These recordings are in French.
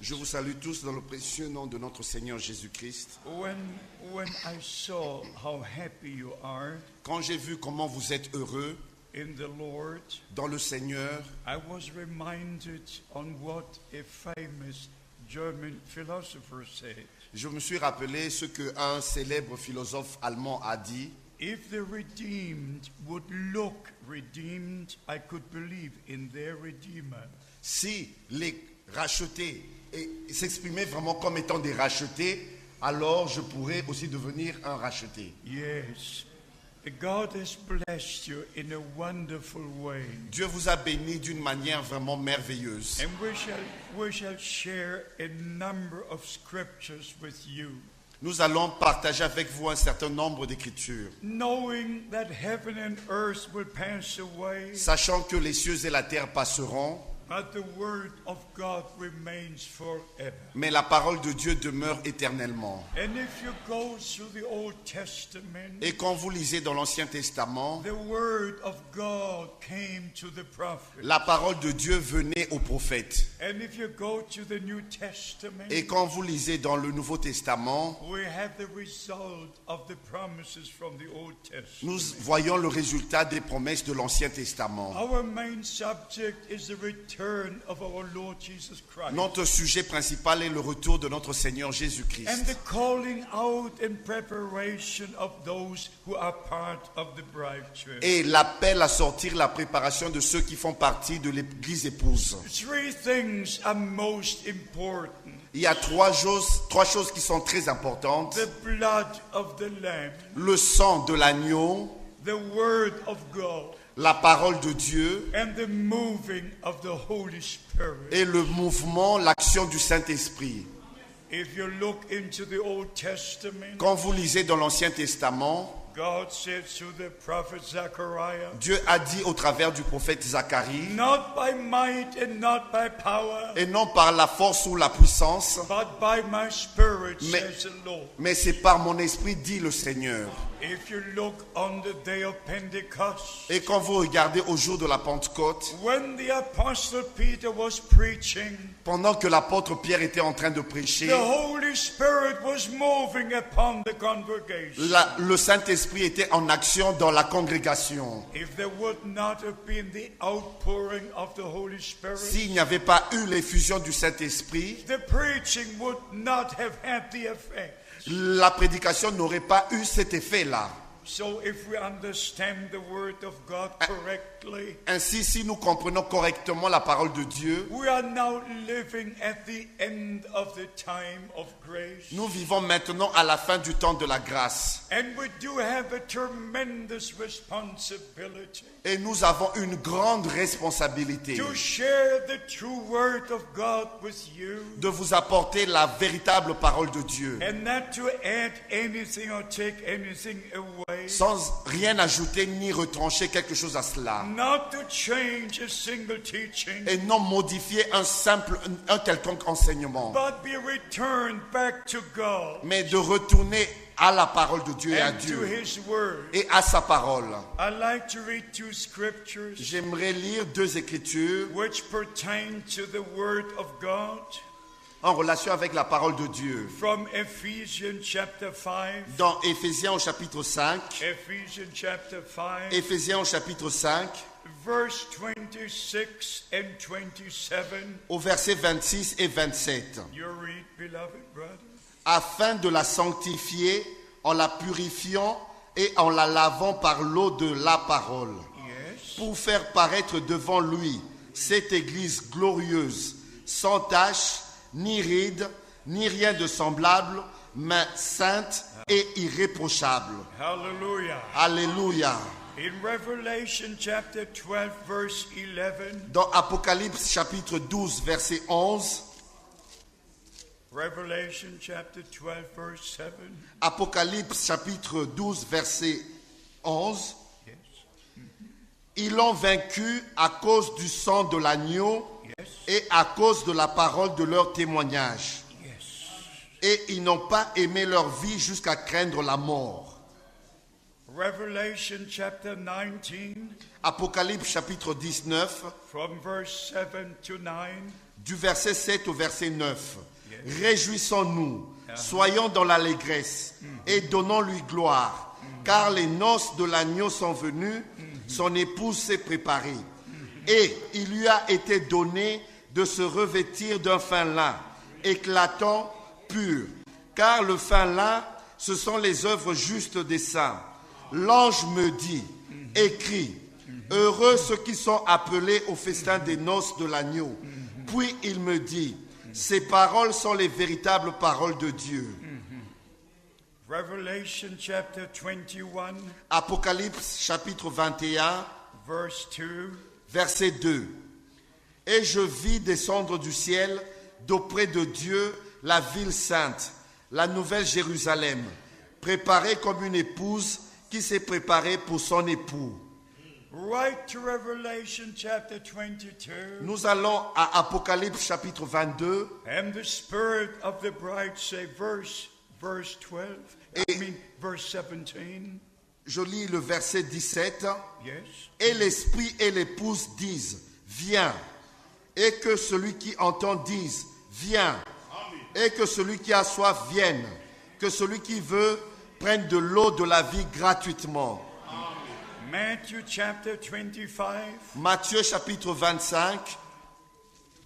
Je vous salue tous dans le précieux nom de notre Seigneur Jésus-Christ. Quand j'ai vu comment vous êtes heureux dans le Seigneur, je me suis rappelé ce qu'un célèbre philosophe allemand a dit. If the redeemed would look redeemed, I could believe in their Redeemer. Si les rachetés s'exprimaient vraiment comme étant des rachetés, alors je pourrais aussi devenir un racheté. Yes. God has blessed you in a wonderful way. Dieu vous a béni d'une manière vraiment merveilleuse. And we shall share a number of scriptures with you. Nous allons partager avec vous un certain nombre d'écritures. Knowing that heaven and earth will pass away, sachant que les cieux et la terre passeront, but the word of God remains forever. Mais la parole de Dieu demeure éternellement. And if you go through the Old Testament, et quand vous lisez dans l'Ancien Testament, the word of God came to the prophet. La parole de Dieu venait aux prophètes. And if you go to the New Testament, et quand vous lisez dans le Nouveau Testament, we have the result of the promises from the Old Testament. Nous voyons le résultat des promesses de l'Ancien Testament. Our main subject is the return of our Lord Jesus Christ. Notre sujet principal est le retour de notre Seigneur Jésus-Christ. And the calling out and preparation of those who are part of the bride church. Et l'appel à sortir, la préparation de ceux qui font partie de l'Église épouse. Three things are most important. Il y a trois choses qui sont très importantes. The blood of the Lamb. Le sang de l'agneau. The word of God. La parole de Dieu. And the moving of the Holy Spirit. Et le mouvement, l'action du Saint-Esprit. If you look into the Old Testament, quand vous lisez dans l'Ancien Testament, God said to the prophet Zechariah, Dieu a dit au travers du prophète Zacharie, not by might and not by power, et non par la force ou la puissance, but by my spirit, says the Lord. Mais c'est par mon esprit, dit le Seigneur. If you look on the day of Pentecost, et quand vous regardez au jour de la Pentecôte, when the apostle Peter was preaching, pendant que l'apôtre Pierre était en train de prêcher, the Holy Spirit was moving upon the congregation. Le Saint-Esprit était en action dans la congrégation. If there would not have been the outpouring of the Holy Spirit, s'il n'y avait pas eu l'effusion du Saint-Esprit, the preaching would not have had the effect. La prédication n'aurait pas eu cet effet-là. So if we understand the word of God correctly, ainsi, si nous comprenons correctement la parole de Dieu, we are now living at the end of the time of grace. Nous vivons maintenant à la fin du temps de la grâce. And we do have a tremendous responsibility. Et nous avons une grande responsabilité to share the true word of God with you. De vous apporter la véritable parole de Dieu. And not to add anything or take anything away. Sans rien ajouter ni retrancher quelque chose à cela. Not to change a single teaching. Et non modifier un quelconque enseignement. But be returned back to God. Mais de retourner à la parole de Dieu et à Dieu et à sa parole. J'aimerais lire deux écritures en relation avec la parole de Dieu. Dans Éphésiens au chapitre 5. Éphésiens au chapitre 5. Verse 26 and 27. Au verset 26 et 27. You read, beloved brother. Afin de la sanctifier en la purifiant et en la lavant par l'eau de la parole, yes. Pour faire paraître devant lui cette église glorieuse, sans tache, ni ride, ni rien de semblable, mais sainte et irréprochable. Hallelujah. Alléluia. In Revelation chapter 12 verse 11. Dans Apocalypse chapitre 12 verset 11. Revelation chapter 12 verse 7. Apocalypse chapitre 12 verset 11. Yes. Ils l'ont vaincu à cause du sang de l'agneau, yes. Et à cause de la parole de leur témoignage. Yes. Et ils n'ont pas aimé leur vie jusqu'à craindre la mort. Revelation chapter 19, Apocalypse chapitre 19, from verse 7 to 9. du verset 7 au verset 9. Réjouissons-nous, soyons dans l'allégresse et donnons-lui gloire, car les noces de l'agneau sont venues, son épouse s'est préparée. Et il lui a été donné de se revêtir d'un fin lin, éclatant, pur, car le fin lin, ce sont les œuvres justes des saints. L'ange me dit, écris, heureux ceux qui sont appelés au festin des noces de l'agneau. Puis il me dit, ces paroles sont les véritables paroles de Dieu. Revelation chapter 21, Apocalypse chapitre 21, verse 2. verset 2. Et je vis descendre du ciel, d'auprès de Dieu, la ville sainte, la nouvelle Jérusalem, préparée comme une épouse qui s'est préparée pour son époux. Right to Revelation chapter 22. Nous allons à Apocalypse chapitre 22. And the spirit of the bride say, verse 12. Verse 17. Je lis le verset 17. Yes. Et l'esprit et l'épouse disent, viens. Et que celui qui entend dise, viens. Et que celui qui a soif vienne. Que celui qui veut prenne de l'eau de la vie gratuitement. Matthew chapter 25. Matthieu chapitre 25.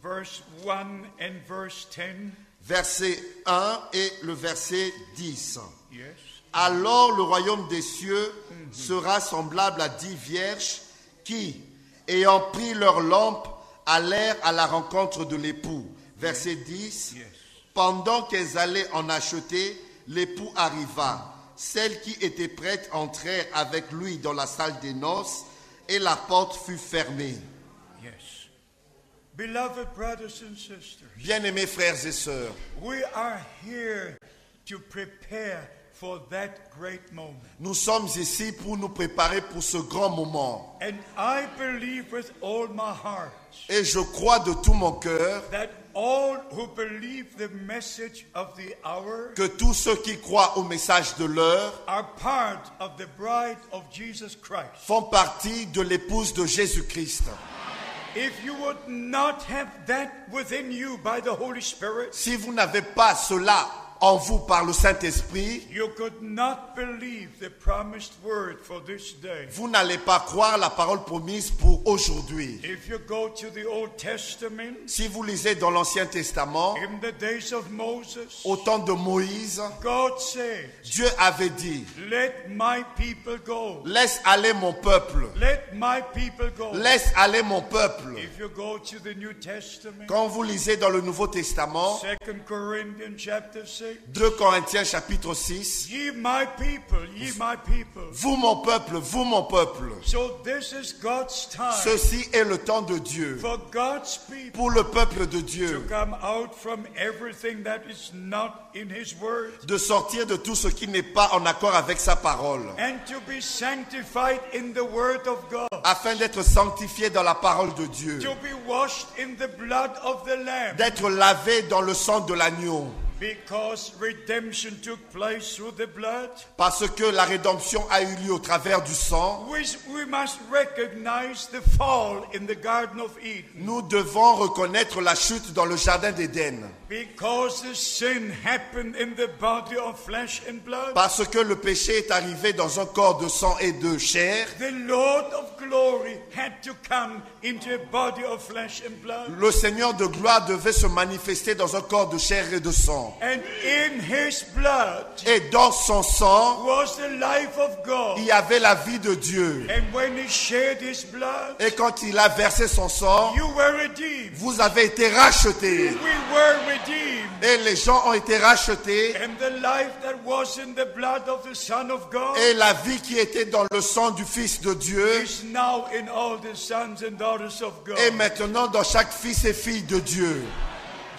Verse 1 and verse 10. Verset 1 et le verset 10. Yes. Alors le royaume des cieux sera semblable à 10 vierges qui, ayant pris leur lampe, allèrent à la rencontre de l'époux. Verset 10. Yes. Pendant qu'elles allaient en acheter, l'époux arriva. Celles qui étaient prêtes entrèrent avec lui dans la salle des noces et la porte fut fermée. Yes. Beloved brothers and sisters, Bien-aimés frères et sœurs, we are here to prepare for that great moment. nous sommes ici pour nous préparer pour ce grand moment. And I believe with all my heart Et je crois de tout mon cœur that all who believe the message of the hour que tous ceux qui croient au message de l'heure are part of the bride of Jesus Christ. font partie de l'épouse de Jésus-Christ. If you would not have that within you by the Holy Spirit, Si vous n'avez pas cela en vous par le Saint-Esprit, you could not believe the promised word for this day. vous n'allez pas croire la parole promise pour aujourd'hui. If you go to the Old Testament, Si vous lisez dans l'Ancien Testament, in the days of Moses, au temps de Moïse, God said, Dieu avait dit, let my people go. laisse aller mon peuple, Let my people go. laisse aller mon peuple. If you go to the New Testament, Quand vous lisez dans le Nouveau Testament, 2 Corinthians chapter 6, 2 Corinthiens chapitre 6, ye my people, ye my people. vous mon peuple, vous mon peuple. So this is God's time Ceci est le temps de Dieu, for God's people pour le peuple de to Dieu, come out from everything that is not in His word de sortir de tout ce qui n'est pas en accord avec sa parole, and to be sanctified in the word of God, afin d'être sanctifié dans la parole de Dieu, to be washed in the blood of the Lamb, d'être lavé dans le sang de l'agneau, because redemption took place through the blood. parce que la rédemption a eu lieu au travers du sang. We must recognize the fall in the Garden of Eden, Nous devons reconnaître la chute dans le jardin d'Éden, because the sin happened in the body of flesh and blood. parce que le péché est arrivé dans un corps de sang et de chair. The Lord of glory had to come into a body of flesh and blood. Le Seigneur de gloire devait se manifester dans un corps de chair et de sang. And in His blood Et dans son sang, was the life of God. il y avait la vie de Dieu. And when He shed His blood, Et quand il a versé son sang, you were redeemed. vous avez été rachetés. We were redeemed. Et les gens ont été rachetés. And the life that was in the blood of the Son of God Et la vie qui était dans le sang du Fils de Dieu is now in all the sons and daughters of God. est maintenant dans chaque fils et fille de Dieu.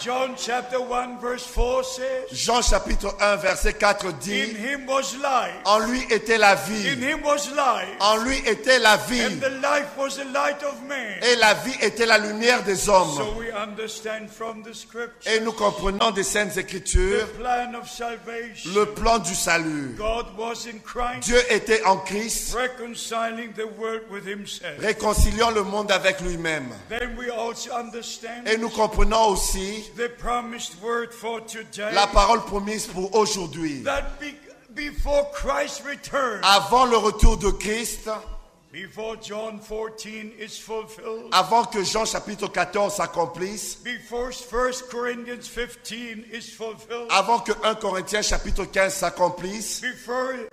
John chapter 1 verse 4 says, Jean chapitre 1 verset 4 in dit, Him was life. en lui était la In vie. Him was life. En lui était la And vie. the life was the light of man. Et la vie était la lumière des So hommes. we understand from the scripture Et nous comprenons des Saintes Écritures the plan of salvation. le plan du salut. God was in Christ, Dieu était en Christ, reconciling the world with himself. réconciliant le monde avec lui-même. Then we also understand Et nous comprenons aussi the promised word for today, la parole promise pour aujourd'hui. that before Christ returns, Avant le retour de Christ, before John 14 is fulfilled, avant que Jean chapitre 14 s'accomplisse, before 1 Corinthians 15 is fulfilled, avant que 1 Corinthiens chapitre 15 s'accomplisse,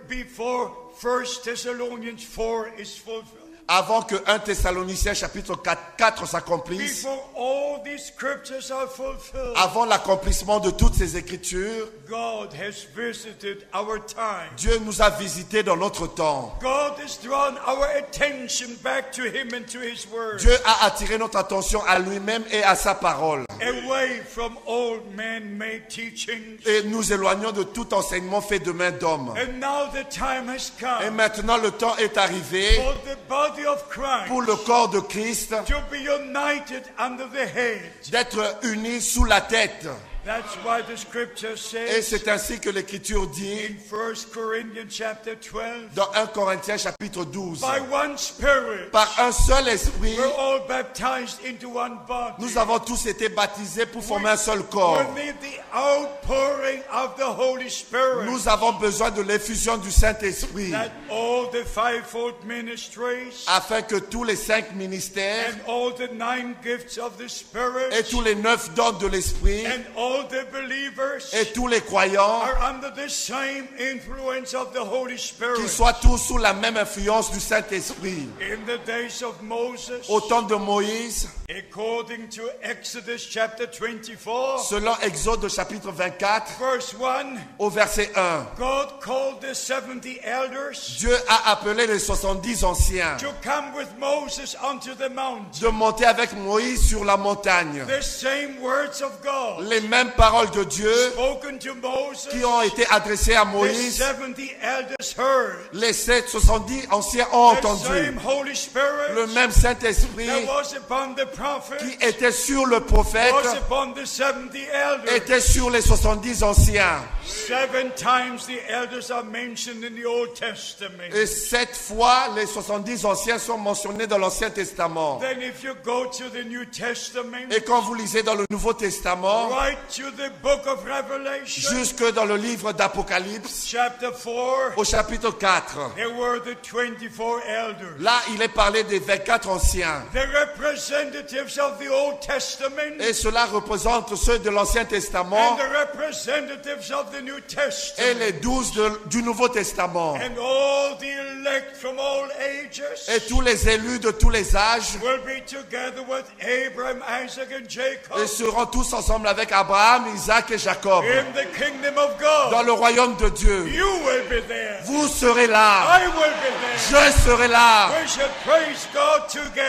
before 1 Thessalonians 4 is fulfilled, avant que 1 Thessaloniciens chapitre 4 s'accomplisse, before all these scriptures are fulfilled, avant l'accomplissement de toutes ces écritures, God has visited our time. Dieu nous a visités dans notre temps. God has drawn our attention back to him and to his word, Dieu a attiré notre attention à lui-même et à sa parole. away from old man-made teachings. Et nous éloignons de tout enseignement fait de main d'homme. And now the time has Et come maintenant le temps est arrivé for the body of Christ pour le corps de Christ to be united under the head. d'être unis sous la tête. That's why the scripture Et says c'est ainsi que l'Écriture in dit 1 Corinthians chapter 12, dans 1 Corinthiens chapitre 12, by one Spirit par un seul esprit, we're all baptized into one body. nous avons tous été baptisés pour former un seul corps. We need the outpouring of the Holy Spirit, Nous avons besoin de l'effusion du Saint-Esprit that all the fivefold ministries afin que tous les 5 ministères and all the 9 gifts of the Spirit et tous les 9 dons de l'Esprit and all the believers et tous les croyants are under the same influence of the Holy Spirit. qu'ils soient tous sous la même influence du Saint-Esprit. In the days of Moses, Au temps de Moïse, according to Exodus chapter 24, selon Exode chapitre 24, verse 1, au verset 1, God called the 70 elders Dieu a appelé les 70 anciens to come with Moses onto the mountain. de monter avec Moïse sur la montagne. The same words of God Les mêmes paroles de Dieu spoken to Moses, qui ont été adressées à the Moïse, 70 elders heard. les 70 anciens ont The entendu. same Holy Spirit Le même Saint-Esprit that was upon the prophet qui était sur le prophète was upon the 70 elders. était sur les 70 anciens. 7 times the elders are mentioned in the Old Testament. Et 7 fois, les 70 anciens sont mentionnés dans l'Ancien Testament. Then if you go to the New Testament, Et quand vous lisez dans le Nouveau Testament, right to the book of Revelation, jusque dans le livre d'Apocalypse, chapter 4, au chapitre 4, there were the 24 elders. là, il est parlé des 24 anciens. The representatives of the Old Testament Et cela représente ceux de l'Ancien and Testament the representatives of the New et Testament. les 12 du Nouveau Testament. And all the elect from all ages Et tous les élus de tous les âges will be together with Abraham, Isaac, and Jacob et seront tous ensemble avec Abraham, Isaac et Jacob in the kingdom of God. dans le royaume de Dieu. You will be there. Vous serez là. I will be there. Je serai là. We should praise God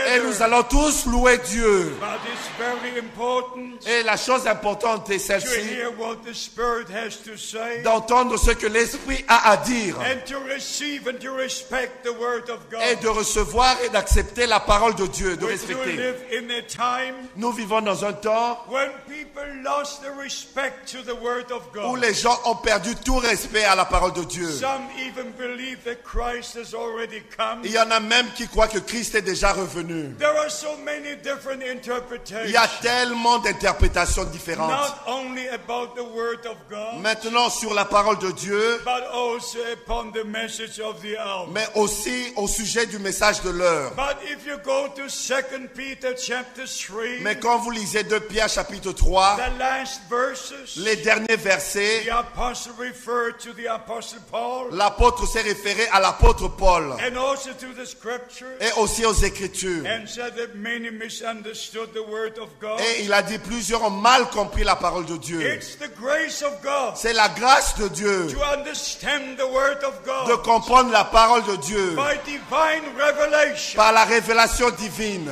Et nous together. allons tous louer Dieu. But it's very important Et la chose importante est to celle-ci, hear what the Spirit has to say d'entendre ce que l'Esprit a à dire and to receive and to respect the Word of et God. de recevoir et d'accepter la parole de Dieu, de We do respecter. live in a time Nous vivons dans un temps when people lost the respect to the Word of où God. les gens ont perdu tout respect à la parole de Dieu. Some even believe that Christ has already come. Il y en a même qui croient que Christ est déjà revenu. There are so many different Il y a interpretations, tellement d'interprétations différentes. not only about the Word of God, Maintenant sur la parole de Dieu, but also upon the message of the hour. mais aussi au sujet du message de l'heure. But if you go to 2 Peter chapter 3, Mais quand vous lisez 2 Pierre chapitre 3, the last verses, les derniers versets, the apostle referred to the apostle Paul l'apôtre s'est référé à l'apôtre Paul and also to the scripture et aussi aux Écritures. and said that many misunderstood the word of God. Et il a dit plusieurs ont mal compris la parole de Dieu. It's the grace of God C'est la grâce de Dieu to understand the word of de God comprendre la parole de Dieu by divine revelation. par la révélation divine.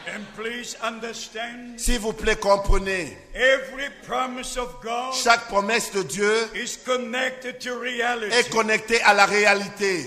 And please understand, S'il vous plaît, comprenez. every promise of God Chaque promesse de Dieu is connected to est reality. connectée à la réalité.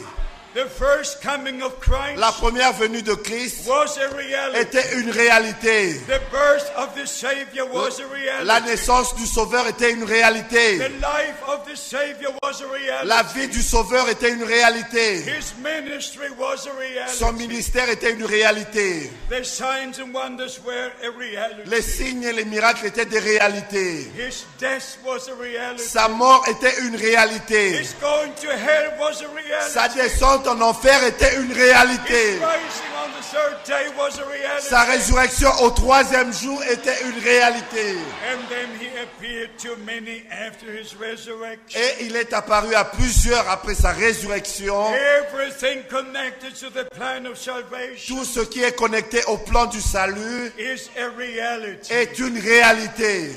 The first coming of Christ La première venue de Christ was a reality. était une réalité. The birth of the Savior was a reality. La naissance du Sauveur était une réalité. The life of the Savior was a reality. La vie du Sauveur était une réalité. His ministry was a reality. Son ministère était une réalité. The signs and wonders were a reality. Les signes et les miracles étaient des réalités. His death was a reality. Sa mort était une réalité. His going to hell was a reality. Sa descente en enfer était une réalité. His rising on the third day was a reality. Sa résurrection au troisième jour était une réalité. And then he appeared to many after his resurrection. Et il est apparu à plusieurs après sa résurrection. Everything connected to the plan of salvation Tout ce qui est connecté au plan du salut is a reality. est une réalité.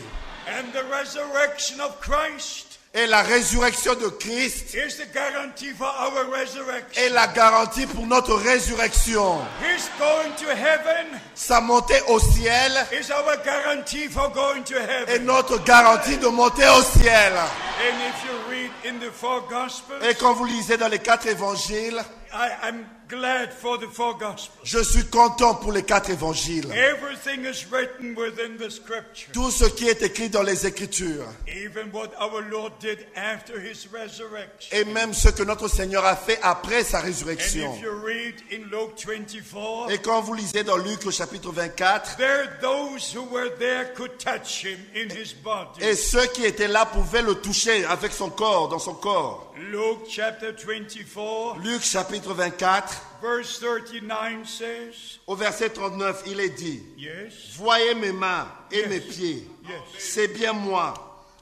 And the resurrection of Christ Et la résurrection de Christ is the guarantee for our resurrection. est la garantie pour notre résurrection. His going to heaven Sa montée au ciel is our guarantee for going to est heaven. notre garantie de monter au ciel. And if you read in the four Gospels, Et quand vous lisez dans les 4 évangiles, I'm glad for the four Gospels. je suis content pour les 4 évangiles. Everything is written within the Scripture. Tout ce qui est écrit dans les Écritures. Even what our Lord did after his resurrection. Et même ce que notre Seigneur a fait après sa And résurrection. if you read in Luke 24, Et quand vous lisez dans Luc au chapitre 24, there those who were there could touch him in his body. et ceux qui étaient là pouvaient le toucher avec son corps, dans son corps. Luke chapter 24, Luc chapitre 24, verse 39 says, au verset 39, il est dit, yes, voyez mes mains et Yes. mes pieds, yes, c'est bien moi.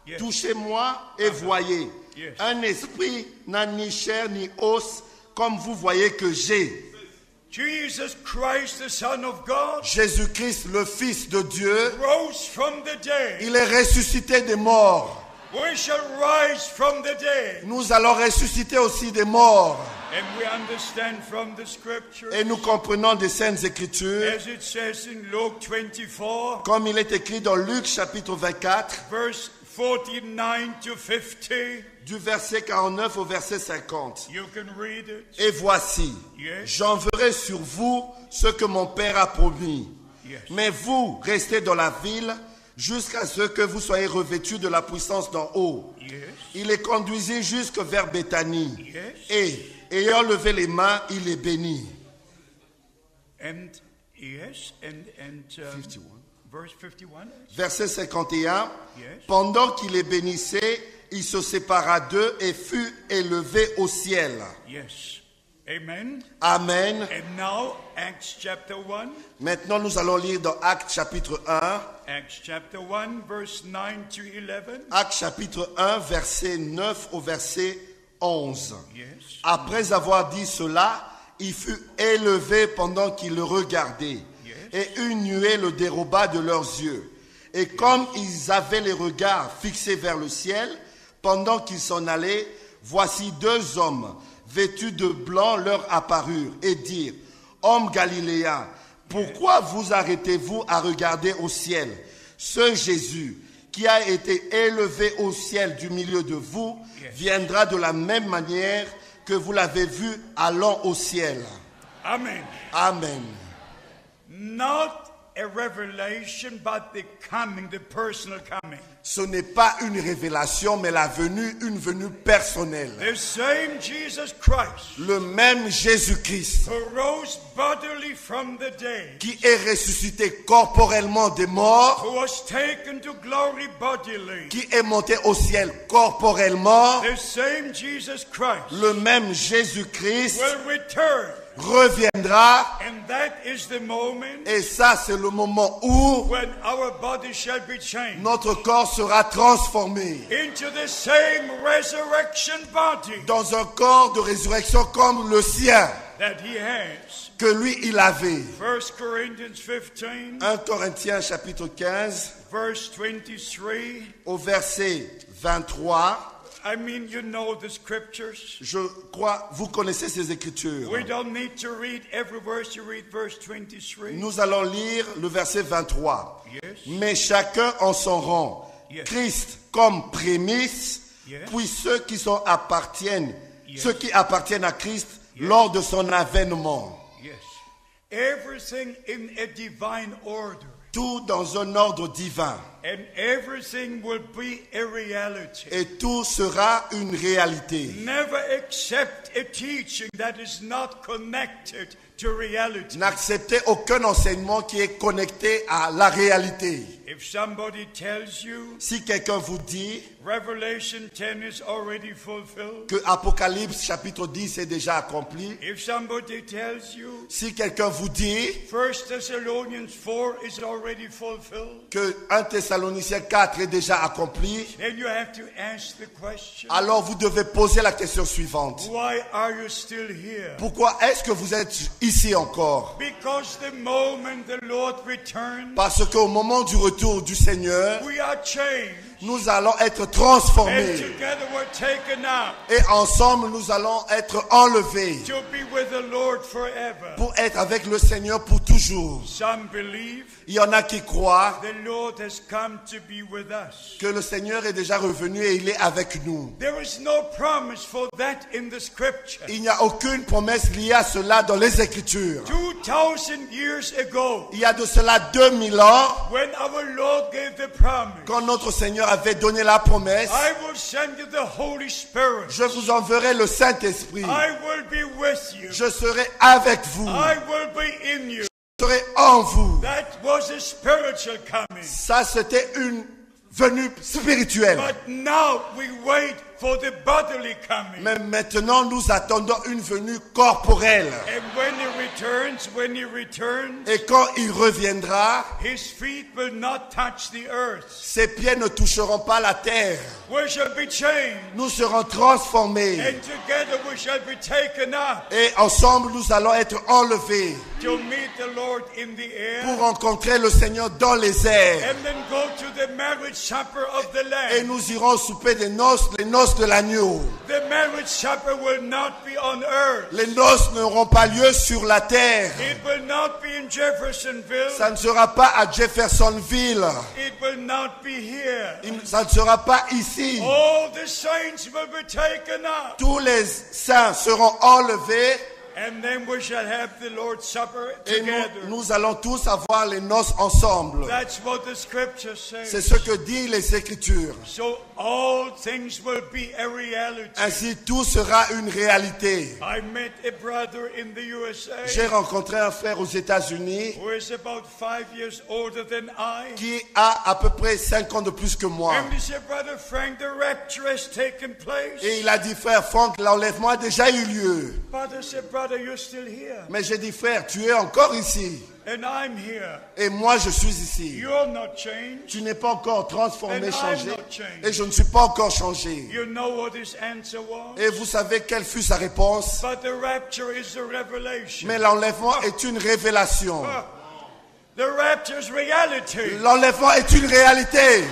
Yes. Touchez-moi et voyez. Yes. Un esprit n'a ni chair ni os, comme vous voyez que j'ai. Jesus Christ, the Son of God, Jésus-Christ, le Fils de Dieu, rose from the dead. il est ressuscité des morts. We shall rise from the dead. Nous allons ressusciter aussi des morts. And we understand from the Scripture, Et nous comprenons des Saintes Écritures, as it says in Luke 24, comme il est écrit dans Luc chapitre 24, verse 49 to 50. du verset 49 au verset 50. You can read it. Et voici, Yes. j'enverrai sur vous ce que mon Père a promis. Yes. Mais vous, restez dans la ville jusqu'à ce que vous soyez revêtus de la puissance d'en haut. Yes. Il les conduisit jusque vers Béthanie. Yes. Et, ayant levé les mains, il les bénit. And yes, and 51. verse 51. Verset 51. Yes. Pendant qu'il les bénissait, il se sépara d'eux et fut élevé au ciel. Yes. Amen. Amen. And now Acts chapter 1. Maintenant, nous allons lire dans Actes chapitre 1. Acts chapter 1, verse 9 to 11. Actes chapitre 1, verset 9 au verset 11. Yes. Après avoir dit cela, il fut élevé pendant qu'ils le regardaient. Et une nuée le déroba de leurs yeux. Et comme ils avaient les regards fixés vers le ciel, pendant qu'ils s'en allaient, voici 2 hommes vêtus de blanc leur apparurent et dirent, hommes galiléens, pourquoi vous arrêtez-vous à regarder au ciel? Ce Jésus qui a été élevé au ciel du milieu de vous viendra de la même manière que vous l'avez vu allant au ciel. Amen. Amen. Not a revelation, but the coming, the personal coming. Ce n'est pas une révélation, mais la venue, une venue personnelle. The same Jesus Christ Le même Jésus-Christ who rose bodily from the dead, qui est ressuscité corporellement des morts, who was taken to glory bodily. qui est monté au ciel corporellement, The same Jesus Christ le même Jésus-Christ will return. reviendra. And that is the moment Et ça, c'est le moment où when our body shall be changed notre corps sera transformé into the same resurrection body dans un corps de résurrection comme le sien that he has. que lui, il avait. 1 Corinthians 15, 1 Corinthiens chapitre 15 verse 23. au verset 23. I mean, you know the scriptures. Je crois, vous connaissez ces écritures. We don't need to read every verse. You read verse 23. Nous allons lire le verset 23. Yes. Mais chacun en son rang. Yes. Christ comme prémisse, Yes. puis ceux qui appartiennent à Christ lors de son avènement. Yes. Everything in a divine order. Tout dans un ordre divin. And everything will be a reality. Et tout sera une réalité. Never accept a teaching that is not connected to reality. N'acceptez aucun enseignement qui est connecté à la réalité. If somebody tells you Si quelqu'un vous dit Revelation 10 is already fulfilled, que Apocalypse chapitre 10 est déjà accompli, if somebody tells you si quelqu'un vous dit 1 Thessalonians 4 is already fulfilled, que 1 Thessaloniciens 4 est déjà accompli, then you have to ask the question, alors vous devez poser la question suivante. why are you still here? Pourquoi est-ce que vous êtes ici encore? Because the moment the Lord returns, Parce qu'au moment du retour du Seigneur, we are changed. nous allons être And transformés. together we're taken up Et ensemble, nous allons être enlevés to be with the Lord forever. pour être avec le Seigneur pour toujours. Some believe Il y en a qui croient the Lord has come to be with us. que le Seigneur est déjà revenu et il est avec nous. There is no promise for that in the scripture. Il n'y a aucune promesse liée à cela dans les Écritures. 2000 years ago, Il y a de cela 2000 ans, when our Lord gave the promise, quand notre Seigneur avait donné la promesse, I will send you the Holy Spirit. je vous enverrai le Saint-Esprit. I will be with you. Je serai avec vous. I will be in you. Je serai en vous. That was a spiritual coming. Ça, c'était une venue spirituelle. But now we wait for the bodily coming. Mais maintenant, nous attendons une venue corporelle. And when he returns, Et quand il reviendra, his feet will not touch the earth. ses pieds ne toucheront pas la terre. We shall be changed. Nous serons transformés. And together we shall be taken up Et ensemble, nous allons être enlevés to meet the Lord in the air. pour rencontrer le Seigneur dans les airs. And then go to the marriage supper of the Et Lamb. nous irons souper des noces, les noces de l'agneau. The marriage supper will not be on earth. Les noces n'auront pas lieu sur la terre. It will not be in Jeffersonville. Ça ne sera pas à Jeffersonville. It will not be here. Ça ne sera pas ici. All the saints will be taken up. Tous les saints seront enlevés. And then we shall have the Lord's Supper Et together. nous allons tous avoir les noces ensemble. That's what the scripture C'est says. ce que disent les Écritures. So all things will be a reality. Ainsi, tout sera une réalité. I met a brother in the USA J'ai rencontré un frère aux États-Unis who is about 5 years older than I. qui a à peu près 5 ans de plus que moi. And he said, Brother Frank, the rapture has taken place. Et il a dit, frère Franck, l'enlèvement a déjà eu lieu. But I said, Brother, you're still here. Mais j'ai dit, frère, tu es encore ici. And I'm here. Et moi, je suis ici. You're not changed. Tu n'es pas encore transformé, And I'm changé. not changed. Et je ne suis pas encore changé. You know what his answer was? Et vous savez quelle fut sa réponse? But the rapture is a revelation. Mais l'enlèvement est une révélation. The rapture is reality. L'enlèvement est une réalité.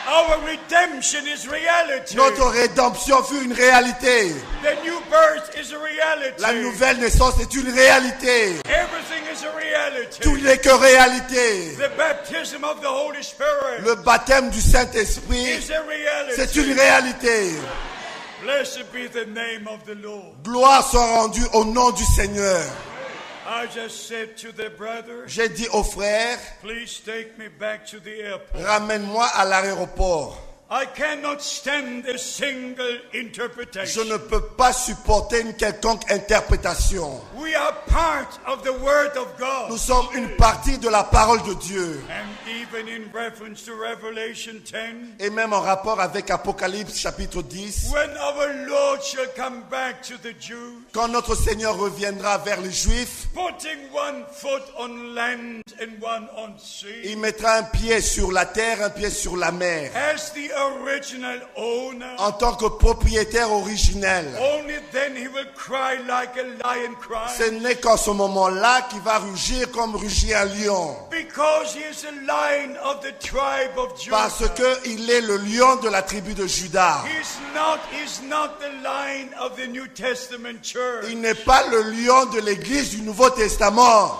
Our redemption is reality. Notre rédemption fut une réalité. The new birth is a reality. La nouvelle naissance est une réalité. Everything is a reality. Tout n'est que réalité. The baptism of the Holy Spirit Le baptême du Saint-Esprit, is a reality. c'est une réalité. Blessed be the name of the Lord. Gloire soit rendue au nom du Seigneur. I just said to the brother, J'ai dit au frère, please take me back to the airport. ramène-moi à l'aéroport. I cannot stand a single Je interpretation. ne peux pas supporter une quelconque interprétation. We are part of the Word of God. Nous sommes une partie de la parole de Dieu. And even in reference to Revelation 10, Et même en rapport avec Apocalypse chapitre 10, when our Lord shall come back to the Jews, quand notre Seigneur reviendra vers les Juifs, putting one foot on land and one on sea, il mettra un pied sur la terre, un pied sur la mer. as the original owner, En tant que propriétaire originel. only then he will cry like a lion Ce cries, n'est qu'en ce moment-là qu'il va rugir comme rugit un lion. because he is a lion of the tribe of Parce Judah. qu'il est le lion de la tribu de Juda. He's not the lion of the New Testament church. Il n'est pas le lion de l'église du Nouveau Testament.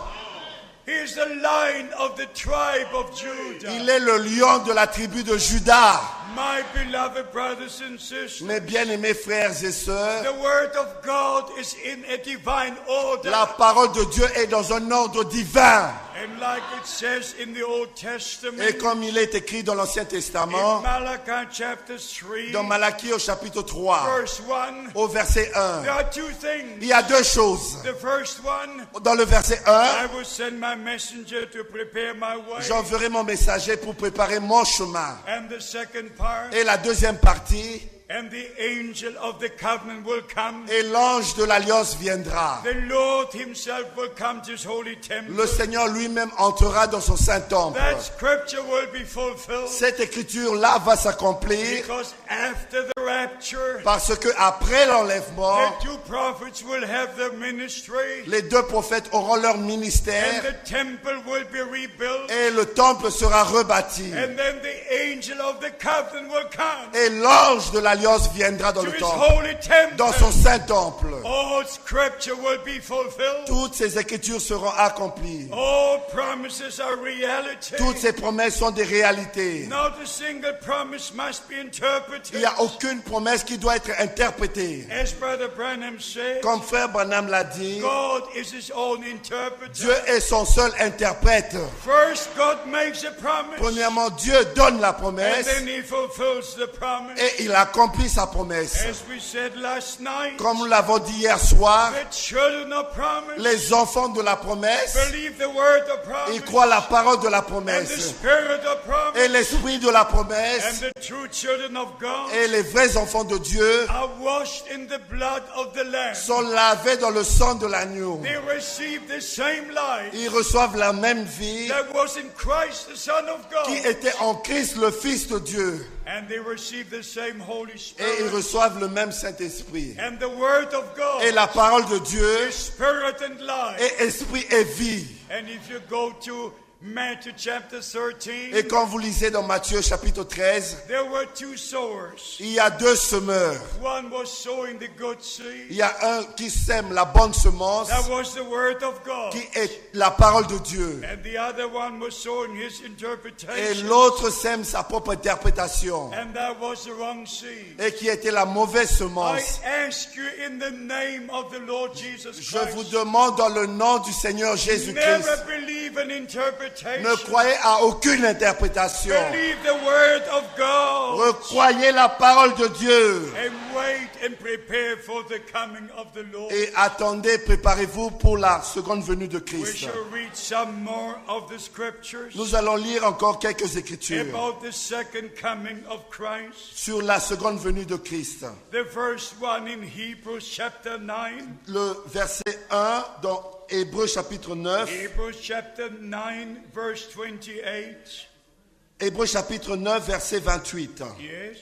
He is the lion of the tribe of Judah. Il est le lion de la tribu de Juda. My beloved brothers and sisters, Mes bien-aimés frères et sœurs, the word of God is in a divine order. la parole de Dieu est dans un ordre divin. And like it says in the Old Testament, Et comme il est écrit dans l'Ancien in Testament, Malachi chapter 3, dans Malachie au chapitre 3, verse 1, au verset 1, there are two things. il y a deux choses. The first one, Dans le verset I 1, will send my messenger to prepare my way. j'enverrai mon messager pour préparer mon chemin. And the second part, Et la deuxième partie, and the angel of the covenant will come. et l'ange de l'alliance viendra. The Lord himself will come to his holy temple. Le Seigneur lui-même entrera dans son saint temple. That scripture will be fulfilled. Cette écriture-là va s'accomplir Because after the rapture, parce que après l'enlèvement, the two prophets will have their ministry. les deux prophètes auront leur And ministère the temple will be rebuilt. et le temple sera rebâti. And then the angel of the covenant will come Et l'ange de l'alliance viendra dans to le his temple, holy temple. dans son saint temple. All scripture will be fulfilled. Toutes ces écritures seront accomplies. All promises are reality. Toutes ces promesses sont des réalités. Not a single promise must be Il interpreted. n'y a aucune promesse qui doit être interprétée. As Brother Branham said, Comme frère Branham l'a dit, God is his own interpreter. Dieu est son seul interprète. First, God makes a promise, Premièrement, Dieu donne la and promesse then he fulfills the promise. et il accomplit sa promesse. As we said last night, Comme nous l'avons dit hier soir, the children of promise les enfants de la promesse, believe the word of ils promise croient la parole de la and the promesse. spirit of promise, Et l'esprit de la and promesse the true children of God et les vrais enfants de Dieu are washed in the blood of the Lamb. sont lavés dans le sang de l'agneau. They receive the same life Ils reçoivent la même vie that was in Christ, the Son of qui God, était en Christ, le Fils de Dieu. and they receive the same Holy Et ils Spirit. reçoivent le même Saint-Esprit. And the word of Et God la parole de Dieu is spirit and life. est esprit et vie. And if you go to Matthew chapter 13, Et quand vous lisez dans Matthieu chapitre 13, there were two sowers. il y a deux semeurs. One was sowing the good Il seed. y a un qui sème la bonne semence, That was the word of God. qui est la parole de Dieu. And the other one was sowing his Et interpretation. l'autre sème sa propre interprétation. And that was the wrong seed. Et qui était la mauvaise I semence. ask you in the name of the Lord Jesus Je vous Christ, demande dans le nom du Seigneur Jésus-Christ, never believe an interpretation. ne croyez à aucune interprétation. Believe the word of God. Recroyez la parole de Dieu. And wait and prepare for the coming of the Lord. Et attendez, préparez-vous pour la seconde venue de We Christ. shall read some more of the scriptures Nous allons lire encore quelques écritures about the second coming of Christ. sur la seconde venue de Christ. The first one in Hebrews chapter 9. Le verset 1 dans Hébreux chapitre 9. Hebrews chapter 9 verse 28. Hébreux chapitre 9 verset 28. Yes.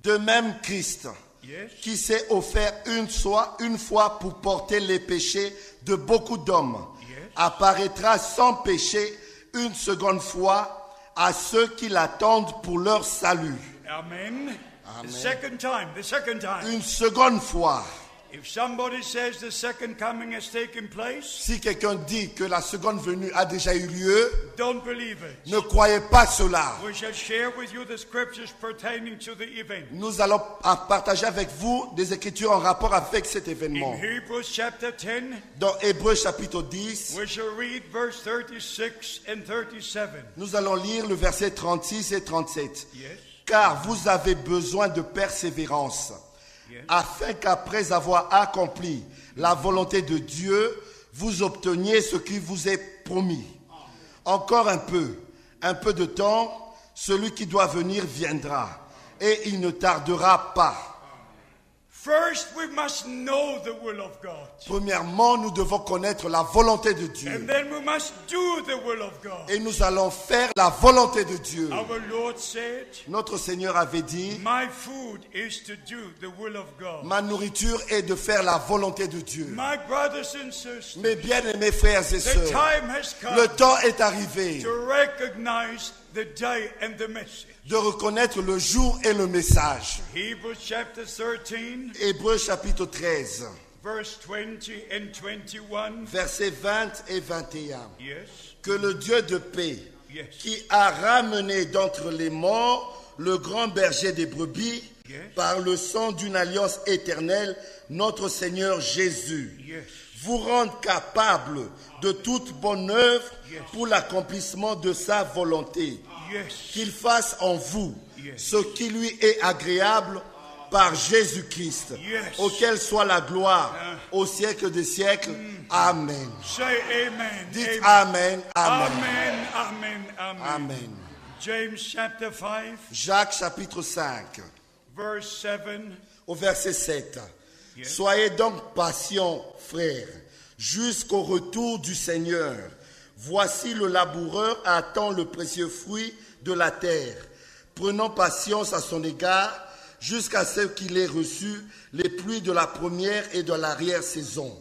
De même Christ, Yes. qui s'est offert une fois pour porter les péchés de beaucoup d'hommes, Yes. apparaîtra sans péché une seconde fois à ceux qui l'attendent pour leur salut. Amen. Amen. The second time. Une seconde fois. If somebody says the second coming has taken place, Si quelqu'un dit que la seconde venue a déjà eu lieu, don't believe it. ne croyez pas cela. We shall share with you the scriptures pertaining to the event. Nous allons partager avec vous des écritures en rapport avec cet In événement. Hebrews chapter 10, Dans Hébreux chapitre 10, we shall read verse 36 and 37. nous allons lire le verset 36 et 37. Yes. Car vous avez besoin de persévérance, Yes. afin qu'après avoir accompli la volonté de Dieu, vous obteniez ce qui vous est promis. Encore un peu de temps, celui qui doit venir viendra, et il ne tardera pas. First, we must know the will of God. Premièrement, nous devons connaître la volonté de And Dieu. then we must do the will of God. Et nous allons faire la volonté de Dieu. Our Lord said, Notre Seigneur avait dit, my food is to do the will of God. ma nourriture est de faire la volonté de Dieu. My brothers and sisters, Mes bien-aimés frères et the sœurs, time has le come temps est arrivé to recognize the day and the message. de reconnaître le jour et le message. Hebrews chapter 13, Hébreux chapitre 13, verse 20 and 21. versets 20 et 21. Yes. Que le Dieu de paix Yes. qui a ramené d'entre les morts le grand berger des brebis, Yes. par le sang d'une alliance éternelle, notre Seigneur Jésus, Yes. vous rendre capable de toute bonne œuvre Yes. pour l'accomplissement de sa volonté, Yes. qu'il fasse en vous Yes. ce qui lui est agréable par Jésus-Christ, Yes. auquel soit la gloire au siècle des siècles. Amen. Say amen. Dites Amen. Amen. Amen. Amen. Amen. Amen. Amen. James chapter 5, Jacques chapitre 5, verse 7. au verset 7. Yes. Soyez donc patients, frères, jusqu'au retour du Seigneur. Voici le laboureur attend le précieux fruit de la terre, prenant patience à son égard jusqu'à ce qu'il ait reçu les pluies de la première et de l'arrière-saison.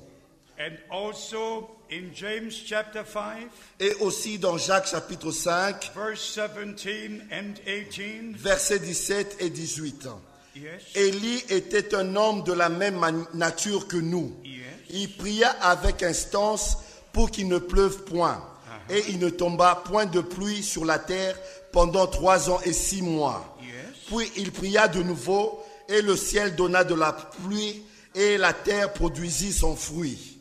And also in James chapter 5, Et aussi dans Jacques chapitre 5, verse 17 and 18. versets 17 et 18. Yes. Élie était un homme de la même nature que nous. Yes. Il pria avec instance pour qu'il ne pleuve point. Et il ne tomba point de pluie sur la terre pendant 3 ans et 6 mois. Yes. Puis il pria de nouveau, et le ciel donna de la pluie, et la terre produisit son fruit.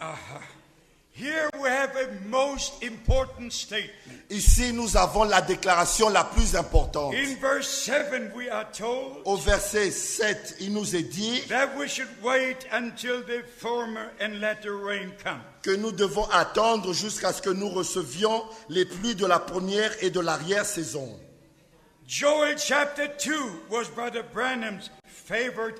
Here we have a most important statement. Ici, nous avons la déclaration la plus importante. In verse 7, we are told Au verset 7, il nous est dit that we should wait until the former and latter rain come. que nous devons attendre jusqu'à ce que nous recevions les pluies de la première et de l'arrière-saison. Joel chapter 2 was Brother Branham's favorite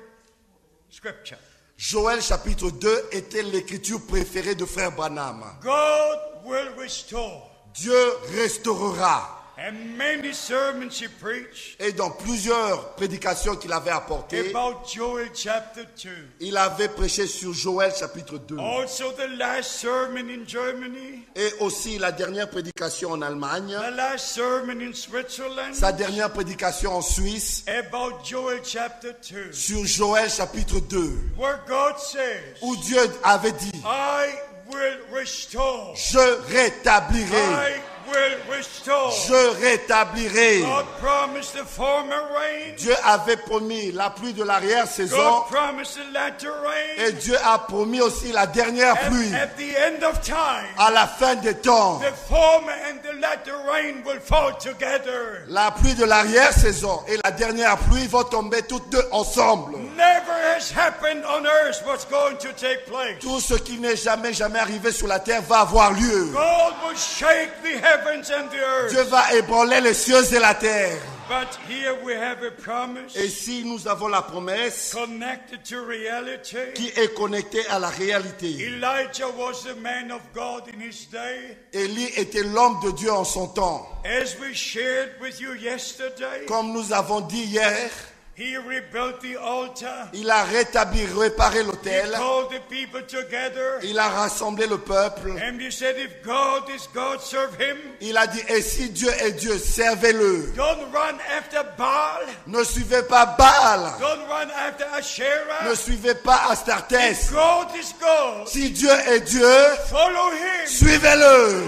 scripture. Joël chapitre 2 était l'écriture préférée de frère Branham. God will restore. Dieu restaurera. And many sermons he preached Et dans plusieurs prédications qu'il avait apportées, about Joel chapter 2. il avait prêché sur Joël chapitre 2. Also the last sermon in Germany, Et aussi la dernière prédication en Allemagne, the last sermon in Switzerland, sa dernière prédication en Suisse, about Joel chapter 2, sur Joël chapitre 2, where God says, où Dieu avait dit, I will restore. je rétablirai, I will restore. je rétablirai. God promised the former rain. Dieu avait promis la pluie de l'arrière-saison God promised the latter et rain. Dieu a promis aussi la dernière pluie. And at the end of time, À la fin des temps, the former and the latter rain will fall together. la pluie de l'arrière-saison et la dernière pluie vont tomber toutes deux ensemble. Never has happened on earth what's going to take place. Tout ce qui n'est jamais arrivé sur la terre va avoir lieu. God will shake the heavens and the earth. Dieu va ébranler les cieux et la terre. But here we have a promise Et si nous avons la promesse connected to reality. qui est connectée à la réalité. Elijah was the man of God in his day. Élie était l'homme de Dieu en son temps. As we shared with you yesterday, Comme nous avons dit hier, he rebuilt the altar. il a réparé He l'autel. called the people together. Il a rassemblé le peuple. And he said, if God is God, serve him. Il a dit, et si Dieu est Dieu, servez-le. Don't run after Baal. Ne suivez pas Baal. Don't run after Asherah. Ne suivez pas Astartès. God is God. Si Dieu est Dieu, Follow him. suivez-le.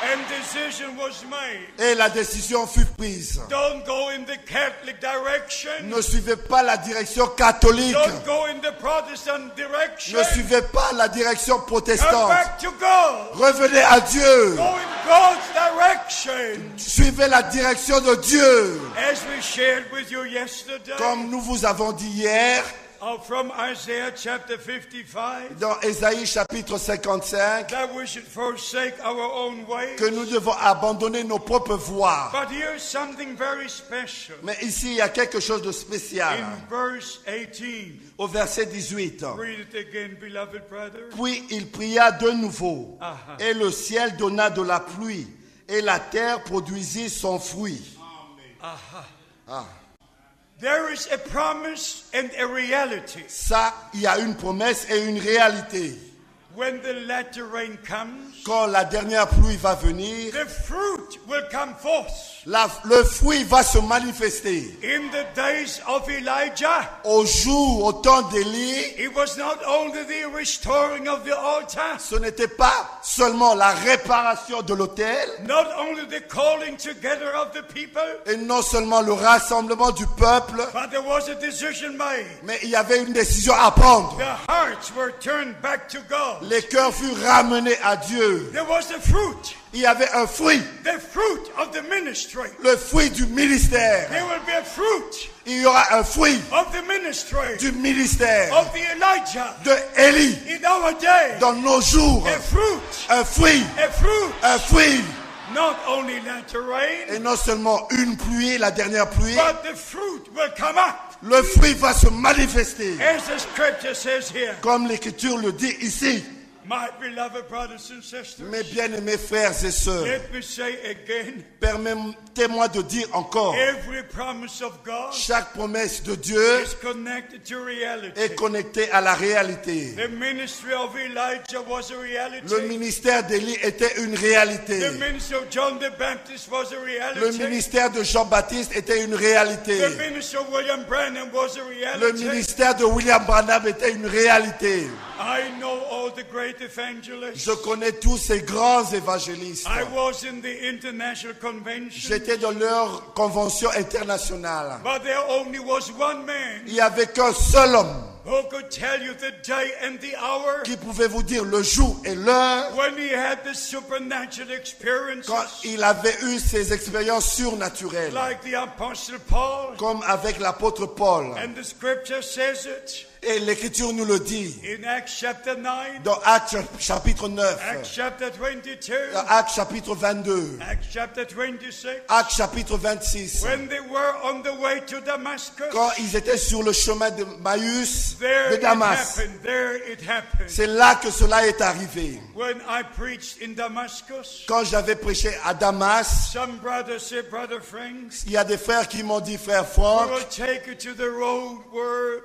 And decision was made. Et la décision fut prise. Don't go in the Catholic direction. Ne suivez pas la direction catholique. Don't go in the Protestant direction. Ne suivez pas la direction Come protestante. back to God. Revenez à Dieu. Go in God's direction. Suivez la direction de Dieu. As we shared with you yesterday, Comme nous vous avons dit hier, from Isaiah chapter 55, dans Ésaïe chapitre 55, that we should forsake our own ways. que nous devons abandonner nos propres voies. But here's something very special. Mais ici, il y a quelque chose de spécial. In verse 18, Au verset 18. read it again, beloved brother. Puis il pria de nouveau, Aha. et le ciel donna de la pluie, et la terre produisit son fruit. There is a promise and a reality. Ça, il y a une promesse et une réalité. When the latter rain comes, Quand la dernière pluie va venir, the fruit will come forth. Le fruit va se manifester. In the days of Elijah, Au temps d'Élie, it was not only the restoring of the altar, ce n'était pas seulement la réparation de l'autel, not only the calling together of the people, et non seulement le rassemblement du peuple, but there was a decision made. mais il y avait une décision à prendre. The hearts were turned back to God. Les cœurs furent ramenés à Dieu. There was a fruit. Il y avait un fruit, The fruit of the ministry. le fruit du ministère. There will be a fruit Il y aura un fruit of the ministry du ministère of the Elijah de Élie in our day. dans nos jours. A fruit. Un fruit, A fruit. un fruit. Not only let the rain, Et non seulement une pluie, la dernière pluie, but the fruit will come up. le fruit va se manifester. As the scripture says here. Comme l'Écriture le dit ici. My beloved brothers and sisters, Mes bien-aimés frères et sœurs, let me say again, permettez-moi de dire encore, every promise of God chaque promesse de Dieu is connected to reality. est connectée à la réalité. The ministry of Elijah was a reality. Le ministère d'Élie était une réalité. The ministry of John the Baptist was a Le reality. ministère de Jean-Baptiste était une réalité. The ministry of William Branham was a Le reality. ministère de William Branham était une réalité. I know all the great evangelists. Je connais tous ces grands évangélistes. I was in the international convention. J'étais dans leur convention internationale. But there only was one man Il n'y avait qu'un seul homme who could tell you the day and the hour qui pouvait vous dire le jour et l'heure when he had the supernatural experiences, quand il avait eu ces expériences surnaturelles, like the Apostle Paul. comme avec l'apôtre Paul. And the scripture says it Et l'Écriture nous le dit in Acts chapter 9, dans Actes chapitre 9, Acts chapter 22, dans Actes chapitre 22, Acts chapter 26. Actes chapitre 26. When they were on the way to Damascus, Quand ils étaient sur le chemin de Maïs, there de it Damas, happened. There it happened. c'est là que cela est arrivé. When I preached in Damascus, Quand j'avais prêché à Damas, some brothers said, Brother Frank, il y a des frères qui m'ont dit, frère we Franck, will take you to the road where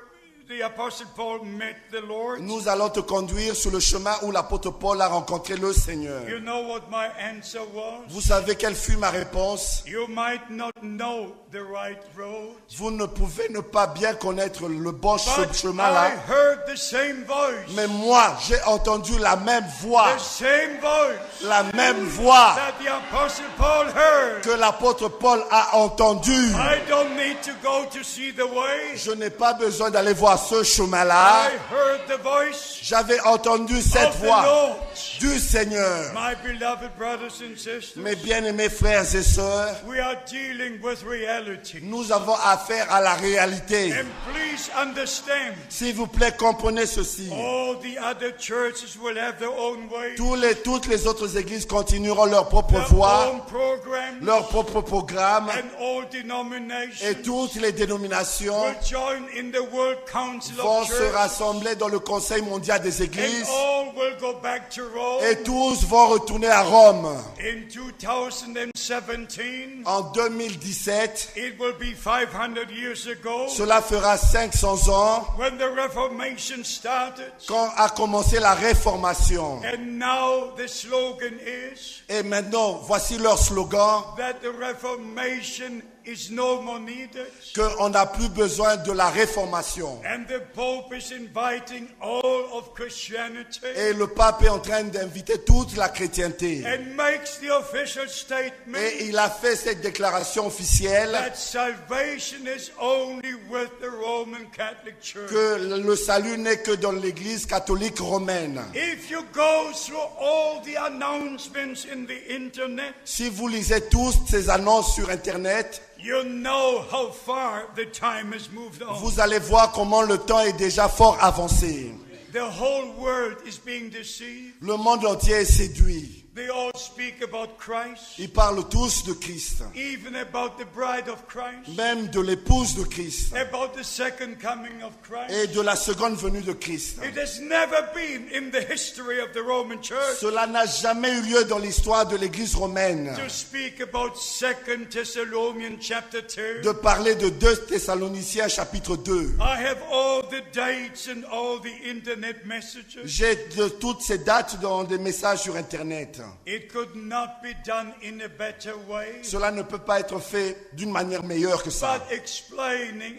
the Apostle Paul met the Lord. nous allons te conduire sur le chemin où l'apôtre Paul a rencontré le Seigneur. You know what my answer was? Vous savez quelle fut ma réponse? You might not know the right road, Vous ne pouvez ne pas bien connaître le bon but chemin-là, I heard the same voice. mais moi, j'ai entendu la même voix, The same voice la même voix that the Apostle Paul heard. que l'apôtre Paul a entendue. I don't need to go to see the way. Je n'ai pas besoin d'aller voir ce chemin-là. I heard the voice J'avais entendu cette of the voix Lord. du Seigneur. My beloved brothers and sisters, Mes bien-aimés frères et sœurs, we are dealing with reality. nous avons affaire à la réalité. And please understand, S'il vous plaît, comprenez ceci. all the other churches will have their own way, Toutes les autres églises continueront leur propre their voie, own programs, leur propre programme, and all et denominations toutes les dénominations will join in the World Council vont of se Churches, rassembler dans le Conseil mondial des and églises all will go back to Rome. et tous vont retourner à Rome. In 2017, En 2017, it will be 500 years ago cela fera 500 ans when the Reformation started. quand a commencé la Réformation. And now the slogan is Et maintenant, voici leur slogan, that the Reformation is no more needed. qu'on n'a plus besoin de la Réformation. And the Pope is inviting all of Christianity Et le pape est en train d'inviter toute la chrétienté. and makes the official statement Et il a fait cette déclaration officielle that salvation is only with the Roman Catholic Church. que le salut n'est que dans l'Église catholique romaine. If you go through all the announcements in the internet, Si vous lisez tous ces annonces sur Internet, you know how far the time has moved on. vous allez voir comment le temps est déjà fort avancé. The whole world is being deceived. Le monde entier est séduit. They all speak about Christ, Ils parlent tous de Christ, even about the bride of Christ, même de l'épouse de Christ about the second coming of Christ. et de la seconde venue de Christ. It has never been in the history of the Roman Church Cela n'a jamais eu lieu dans l'histoire de l'Église romaine to speak about 2 Thessalonians chapter 2. de parler de 2 Thessaloniciens chapitre 2. I have all the dates and all the internet messages. J'ai de toutes ces dates dans des messages sur Internet. It could not be done in a better way. Cela ne peut pas être fait d'une manière meilleure que ça. But explaining.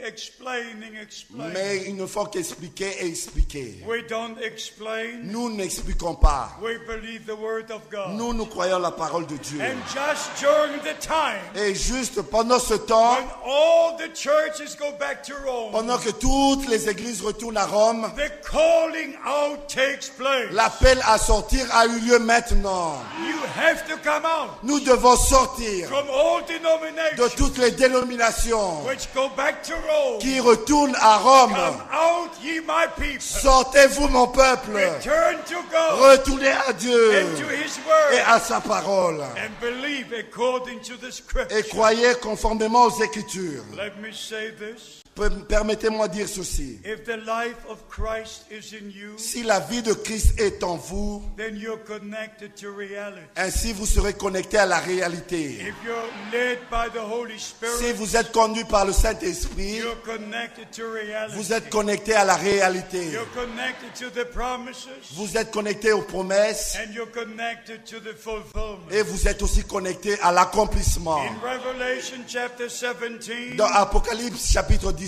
Mais il ne faut qu'expliquer et expliquer. We don't explain. Nous n'expliquons pas. We believe the word of God. Nous croyons la parole de Dieu. And just during the time Et juste pendant ce temps, when all the churches go back to Rome, pendant que toutes les églises retournent à Rome, the calling out takes place. l'appel à sortir a eu lieu maintenant. You have to come out Nous devons sortir from all de denominations toutes les dénominations which go back to Rome. qui retournent à Rome. Come out, ye my people. Sortez-vous, mon peuple. Return to God Retournez à Dieu and to His et word à sa parole. and believe according to the Et scripture. croyez conformément aux Écritures. Let me say this. Permettez-moi de dire ceci. If the life of Christ is in you, Si la vie de Christ est en vous, then you're connected to reality. ainsi vous serez connecté à la réalité. If you're led by the Holy Si Spirit, vous êtes conduit par le Saint-Esprit, you're connected to reality. vous êtes connecté à la réalité. You're connected to the promises, Vous êtes connecté aux promesses and you're connected to the fulfillment. et vous êtes aussi connecté à l'accomplissement. In Revelation chapter 17, Dans Apocalypse chapitre 17,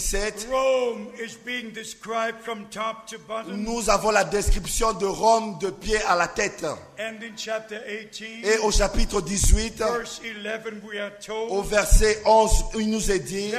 Rome is being described from top to bottom. nous avons la description de Rome de pied à la tête. And in chapter 18, Et au chapitre 18, verse 11, we are au told, verset 11, il nous est dit,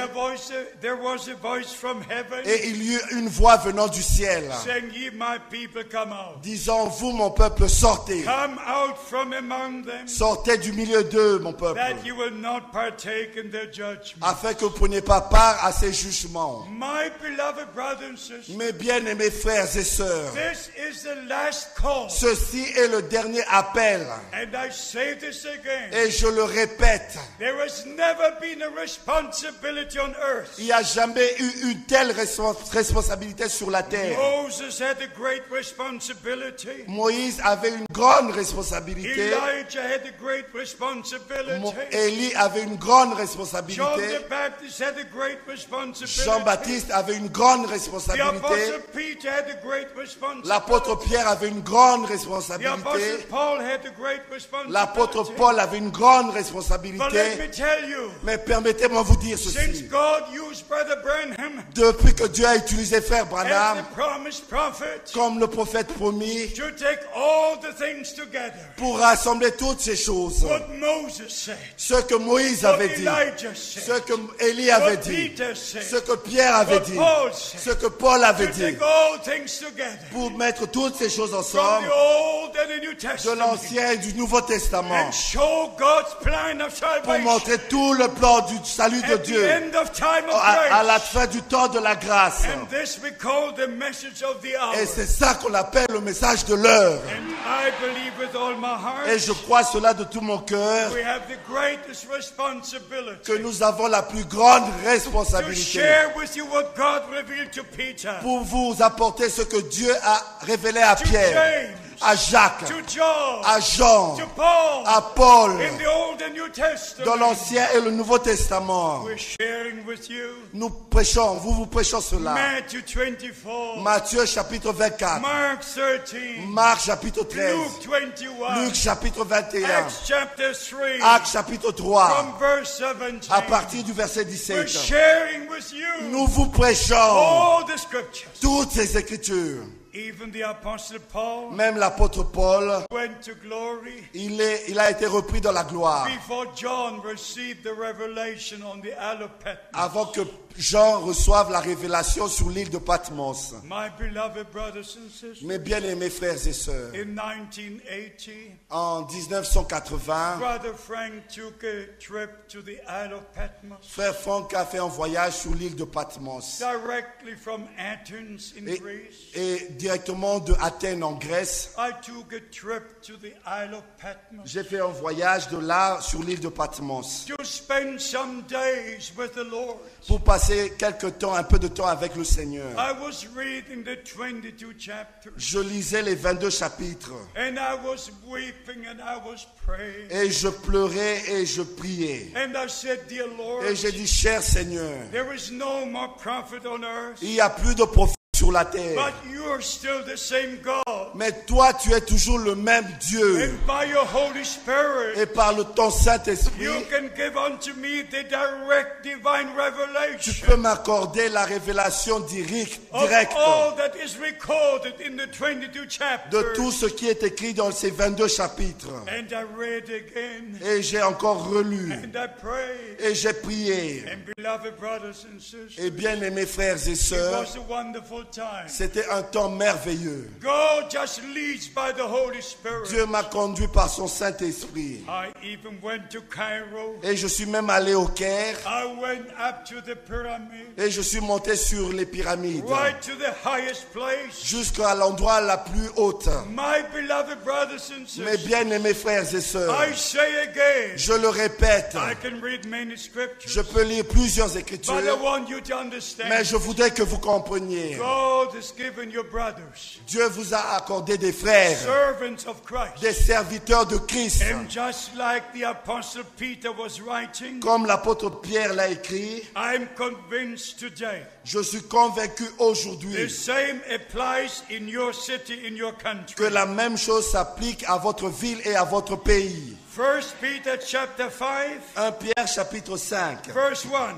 there was a voice from heaven et il y eut une voix venant du ciel, saying, ye my people, come out. disant, vous mon peuple, sortez. Come out from among them, Sortez du milieu d'eux, mon peuple, that you will not partake in their judgment. afin que vous ne preniez pas part à ces jugements. My beloved brothers and sisters, Mes bien-aimés frères et sœurs, this is the last call. ceci est le dernier appel. And I say this again. Et je le répète, There has never been a responsibility on earth. il n'y a jamais eu une telle responsabilité sur la terre. Moses had a great responsibility. Moïse avait une grande responsabilité. Elijah had a great responsibility. Élie avait une grande John responsabilité. the Baptist had a great responsibility. Jean-Baptiste avait une grande The responsabilité. Apostle Peter had a great responsibility. L'apôtre Pierre avait une grande The responsabilité. Apostle Paul had a great responsibility. L'apôtre Paul avait une grande But let responsabilité. me tell you, Mais permettez-moi de vous dire since ceci. God used Brother Branham Depuis que Dieu a utilisé Frère as Branham the promised prophet comme le prophète promis to take all the things together, pour rassembler toutes ces choses, what Moses said, ce que Moïse what avait dit, Elijah said, ce que Élie avait what dit, Peter said, ce que Pierre avait what dit, Paul said, ce que Paul avait to dit, take all things together pour mettre toutes ces choses from ensemble, the Old and the New de Testament l'Ancien et du Nouveau Testament, and show God's plan of pour salvation montrer tout le plan du salut de at the Dieu end of time of à la grace. fin du temps de la grâce. And this we call the message of the hour. Et c'est ça qu'on appelle le message de l'heure. And I believe with all my heart Et je crois cela de tout mon cœur, we have the greatest responsibility que nous avons la plus grande to responsabilité share with you what God revealed to Peter, pour vous apporter ce que Dieu a révélé à to Pierre, James, à Jacques, to John, à Jean, to Paul, à Paul, in the Old and New dans Testament. l'Ancien et le Nouveau Testament. We're sharing with you Nous prêchons, vous prêchons cela. Matthew 24, Matthieu chapitre 24, Mark 13, Marc chapitre 13, Luke 21, Luc chapitre 21, Acts chapter 3, Actes chapitre 3, from verse 17. à partir du verset We're 17. sharing with you Nous vous prêchons all the scriptures. toutes ces écritures. Even the Apostle Paul Même l'apôtre Paul, went to glory il a été repris dans la gloire before John received the revelation on the Isle of Patmos. avant que Jean reçoive la révélation sur l'île de Patmos. My beloved brothers and sisters, Mes bien-aimés frères et sœurs, in 1980, en 1980, Brother Frank took a trip to the Isle of Patmos, frère Franck a fait un voyage sur l'île de Patmos directly from Athens in Greece. et directement de Athènes en Grèce. I took a trip to the Isle of Patmos J'ai fait un voyage de là sur l'île de Patmos to spend some days with the Lord. pour passer quelque temps, un peu de temps avec le Seigneur. I was reading the 22 chapters, Je lisais les 22 chapitres and I was weeping and I was praying. et je pleurais et je priais. And I said, dear Lord, Et j'ai dit, cher Seigneur, there is no more prophet on earth il n'y a plus de prophète sur la terre. But you are still the same God. Mais toi, tu es toujours le même Dieu. And by your Holy Spirit, Et par ton Saint-Esprit, you can give unto me the direct divine tu revelation peux m'accorder la révélation directe of all that is recorded in the 22 chapters. de tout ce qui est écrit dans ces 22 chapitres. And I read again, Et j'ai encore relu, and I prayed. et j'ai prié. And beloved brothers and sisters, Et bien aimés frères et it sœurs, was a wonderful time. c'était un temps merveilleux. God just leads by the Holy Spirit. Dieu m'a conduit par son Saint-Esprit. I even went to Cairo. Et je suis même allé au Caire. I went up to the pyramid, Et je suis monté sur les pyramides. right to the highest place. Jusqu'à l'endroit la plus haute. My beloved brothers and Mes sisters, bien-aimés frères et sœurs, I say again, je le répète, I can read many je scriptures, peux lire plusieurs but I écritures, want you to mais understand, je voudrais que vous compreniez. God has given your brothers, Dieu vous a accordé des frères, servants of Christ. des serviteurs de Christ. And just like the Apostle Peter was writing, Comme l'apôtre Pierre l'a écrit, I'm convinced today je suis convaincu the aujourd'hui same applies in your city, in your que country. la même chose s'applique à votre ville et à votre pays. 1 Peter chapter 5, 1 Pierre chapitre 5, verse 1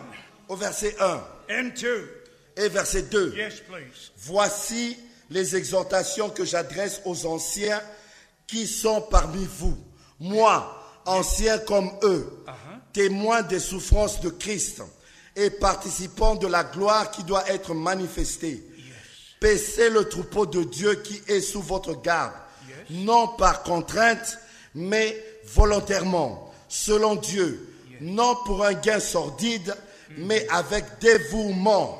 au verset 1 and 2. et verset 2. Yes, please. Voici les exhortations que j'adresse aux anciens qui sont parmi vous. Moi, ancien comme eux, témoin des souffrances de Christ et participant de la gloire qui doit être manifestée. Paissez le troupeau de Dieu qui est sous votre garde, non par contrainte, mais volontairement, selon Dieu, non pour un gain sordide, mais avec dévouement.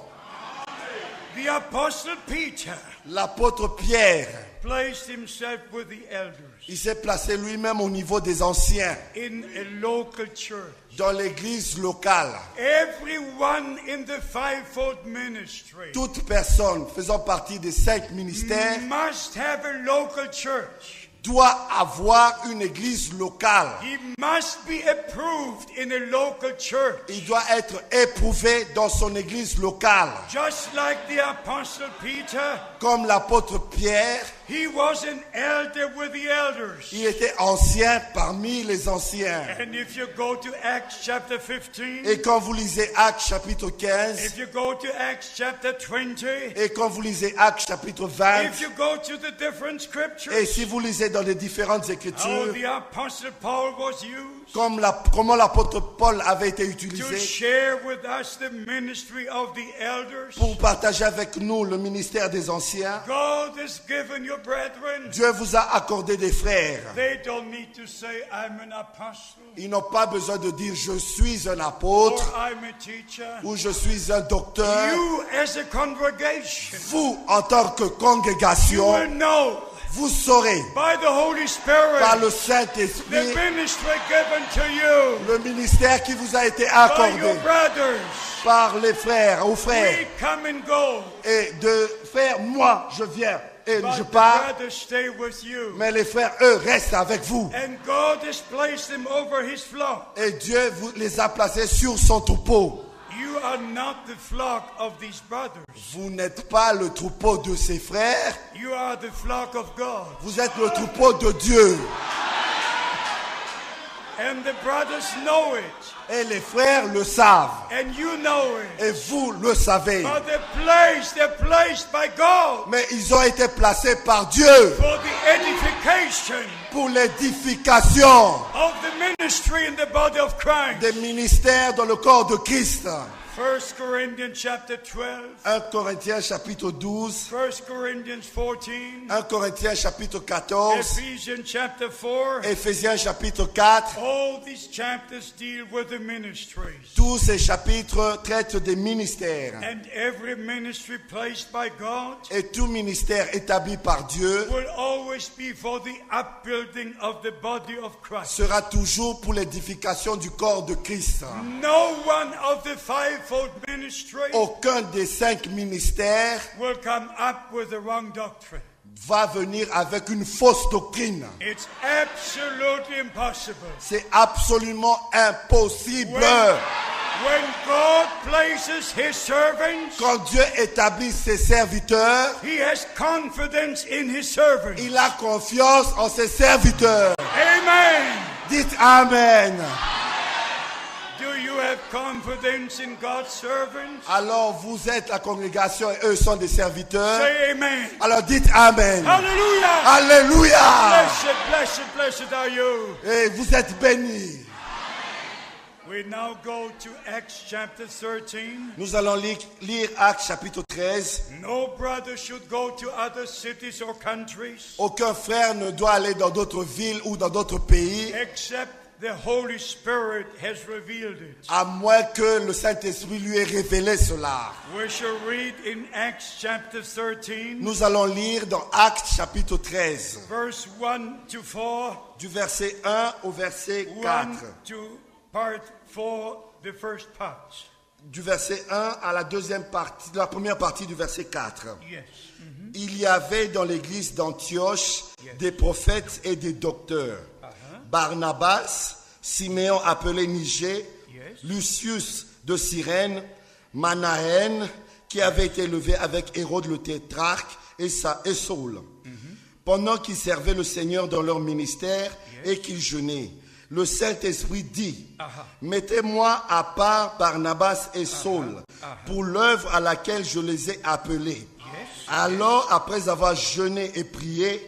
The Apostle Peter L'apôtre Pierre, placed himself with the elders il s'est placé lui-même au niveau des anciens in a local church. dans l'église locale. Everyone in the fivefold ministry Toute personne faisant partie des 5 ministères must have a local church. doit avoir une église locale. He must be approved in a local church. Il doit être éprouvé dans son église locale. Just like the Apostle Peter, Comme l'apôtre Pierre, he was an elder with the elders. il était ancien parmi les anciens. And if you go to Acts chapter 15, Et quand vous lisez Actes chapitre 15, if you go to Acts chapter 20, et quand vous lisez Actes chapitre 20, if you go to the different et scriptures, si vous lisez dans les différentes how écritures, the Apostle Paul was used comment l'apôtre Paul avait été to utilisé share with us the ministry of the elders. pour partager avec nous le ministère des anciens. God has given your brethren. Dieu vous a accordé des frères. They don't need to say, I'm an apostle, Ils n'ont pas besoin de dire je suis un or apôtre I'm a teacher. ou je suis un docteur. You as a congregation, Vous, en tant que you congrégation, will know vous saurez by the Holy par Spirit le the Saint-Esprit ministry given to you le ministère qui vous a été by your accordé brothers. par les frères, aux frères. We come and go, Et de faire, moi, je viens et but je the pars, brothers stay with you. mais les frères, eux, restent avec vous. And God has placed them over his flock. Et Dieu vous les a placés sur son troupeau. You are not the flock of these brothers. Vous n'êtes pas le troupeau de ses frères, You are the flock of God. vous êtes le troupeau de Dieu. And the brothers know it. Et les frères le savent. And you know it. Et vous le savez. But they're placed by God Mais ils ont été placés par Dieu for the edification pour l'édification of the ministry in the body of Christ. des ministères dans le corps de Christ. 1 Corinthians chapter 12. 1 Corinthiens chapitre 12, 1 Corinthians 14. 1 Corinthiens chapitre 14, Ephesians chapter 4. Éphésiens chapitre 4. All these chapters deal with the ministries. Tous ces chapitres traitent des ministères. And every ministry placed by God Et tout ministère établi par Dieu will always be for the upbuilding of the body of Christ. sera toujours pour l'édification du corps de Christ. No one of the fivefold ministry Aucun des 5 ministères will come up with the wrong doctrine. va venir avec une fausse doctrine. It's absolutely impossible. C'est absolument impossible. When God places His servants, Quand Dieu établit ses serviteurs, He has confidence in His servants. il a confiance en ses serviteurs. Amen. Dites Amen. Do you have confidence in God's servants? Alors vous êtes la congrégation et eux sont des serviteurs. Say amen. Alors dites Amen. Hallelujah. Alléluia. Blessed, blessed, blessed are you. Et vous êtes bénis. We now go to Acts chapter 13. Nous allons lire Actes chapitre 13. No brother should go to other cities or countries Aucun frère ne doit aller dans d'autres villes ou dans d'autres pays, except the Holy Spirit has revealed it. à moins que le Saint-Esprit lui ait révélé cela. We shall read in Acts chapter 13, Nous allons lire dans Actes chapitre 13, verse 1 to 4, du verset 1 au verset 1 4. to part 4, the first part. Du verset 1 à la deuxième partie, la première partie du verset 4. Yes. Il y avait dans l'église d'Antioche des prophètes et des docteurs. Barnabas, Siméon appelé Niger, Yes. Lucius de Cyrène, Manahen, qui avait été élevé avec Hérode le tétrarque, et Saul. Pendant qu'ils servaient le Seigneur dans leur ministère et qu'ils jeûnaient, le Saint-Esprit dit, mettez-moi à part Barnabas et Saul pour l'œuvre à laquelle je les ai appelés. Alors, après avoir jeûné et prié,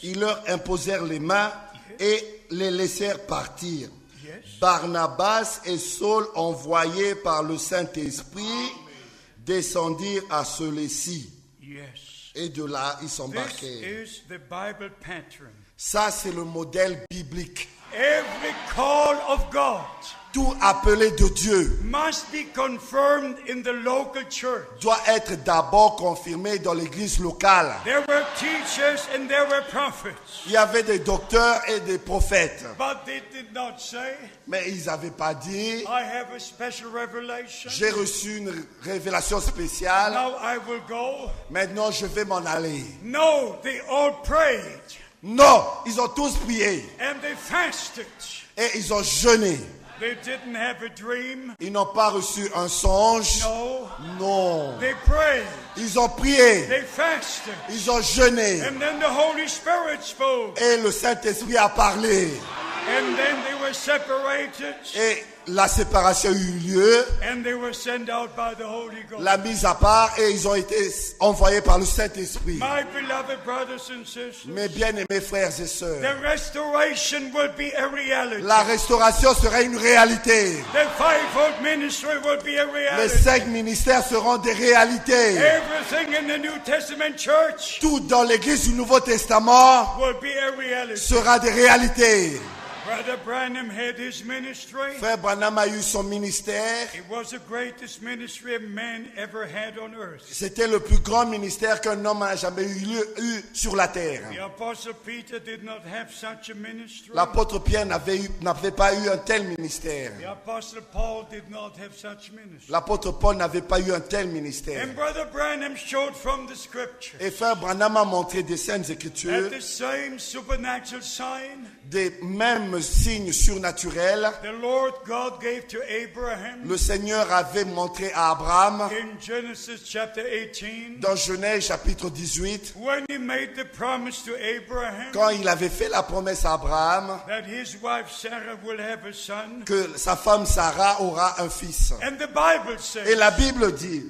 ils leur imposèrent les mains et les laissèrent partir. Barnabas et Saul, envoyés par le Saint-Esprit, descendirent à ceux-ci. Yes. Et de là, ils This s'embarquèrent. is the Bible pattern. Ça, c'est le modèle biblique. Every call of God Tout appelé de Dieu must be confirmed in the local church. doit être d'abord confirmé dans l'église locale. There were teachers and there were prophets, Il y avait des docteurs et des prophètes, but they did not say, mais ils n'avaient pas dit, I have a special revelation. j'ai reçu une révélation spéciale, Now I will go. maintenant je vais m'en aller. No, they all prayed Non, ils ont tous prié and they fasted. et ils ont jeûné. They didn't have a dream. Ils n'ont pas reçu un songe. No, Non. they prayed. Ils ont prié. They fasted. Ils ont jeûné. And then the Holy Spirit spoke. Et le Saint-Esprit a parlé. And then they were separated. Et la séparation eut lieu, And they were sent out by the Holy Ghost. la mise à part, et ils ont été envoyés par le Saint-Esprit. My beloved brothers and sisters, Mes bien-aimés frères et sœurs, the restoration will be a reality. la restauration sera une réalité. The fivefold ministry will be a Les reality. 5 ministères seront des réalités. Everything in the New Testament church Tout dans l'église du Nouveau Testament will be a reality. sera des réalités. Brother Branham had his ministry. Frère Branham a eu son ministère. It was the greatest ministry a man ever had on earth. C'était le plus grand ministère qu'un homme n'a jamais eu sur la terre. The Apostle Peter did not have such a ministry. L'apôtre Pierre n'avait pas eu un tel ministère. The Apostle Paul did not have such ministry. L'apôtre Paul n'avait pas eu un tel ministère. And Brother Branham showed from the scripture Et frère Branham a montré des saintes écritures, that the same supernatural sign des mêmes signes surnaturels. the Lord God gave to Abraham Le Seigneur avait montré à Abraham in Genesis chapter 18 dans Genèse chapitre 18, when he made the promise to Abraham quand il avait fait la promesse à Abraham that his wife Sarah will have a son. que sa femme Sarah aura un fils. And the Bible Et says la Bible dit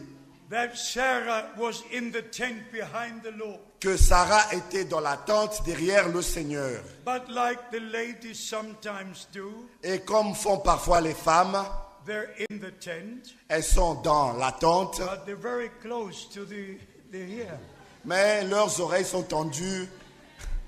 that Sarah was in the tent behind the Lord. que Sarah était dans la tente derrière le Seigneur. But like the ladies sometimes do, Et comme font parfois les femmes, they're in the tent, elles sont dans la tente, but they're very close to the ear. mais leurs oreilles sont tendues.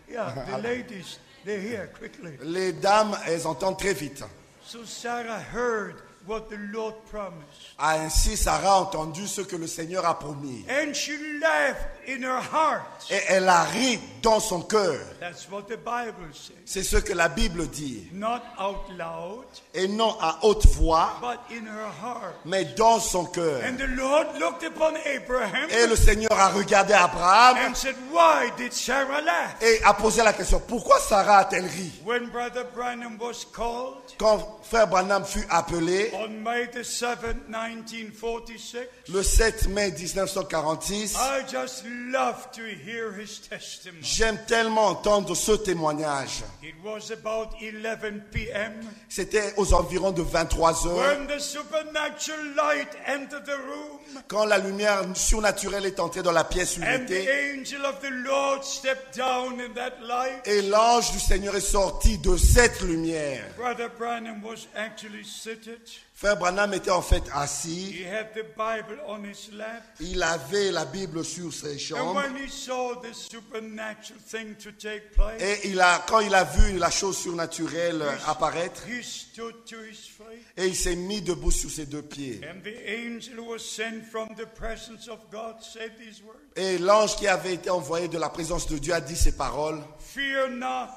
Yeah, the ladies, they hear quickly. Les dames, elles entendent très vite. So Sarah heard what the Lord promised. Ainsi, Sarah a entendu ce que le Seigneur a promis. And she laughed in her heart. Et elle a ri dans son cœur. That's what the Bible says. C'est ce que la Bible dit. Not out loud, Et non à haute voix, but in her heart. mais dans son cœur. And the Lord looked upon Abraham Et le Seigneur a regardé Abraham and said, why did Sarah laugh? et a posé la question, pourquoi Sarah a-t-elle ri? When Brother Branham was called Quand frère Branham fut appelé, on May the 7th, 1946, le 7 mai 1946, I just love to hear his testimony. j'aime tellement entendre ce témoignage. It was about 11 p.m. C'était aux environs de 23 heures, when the supernatural light entered the room quand la lumière surnaturelle est entrée dans la pièce où il and the était, angel of the Lord stepped down in that light. et l'ange du Seigneur est sorti de cette lumière. Brother Branham was actually seated. Frère Branham était en fait assis, He had the Bible on his lap. il avait la Bible sur ses And jambes, when he saw this supernatural thing to take place, et quand il a vu la chose surnaturelle apparaître, he stood to his feet. et il s'est mis debout sur ses deux pieds. And the angel who was sent from the presence of God said these words. Et l'ange qui avait été envoyé de la présence de Dieu a dit ces paroles, Fear not.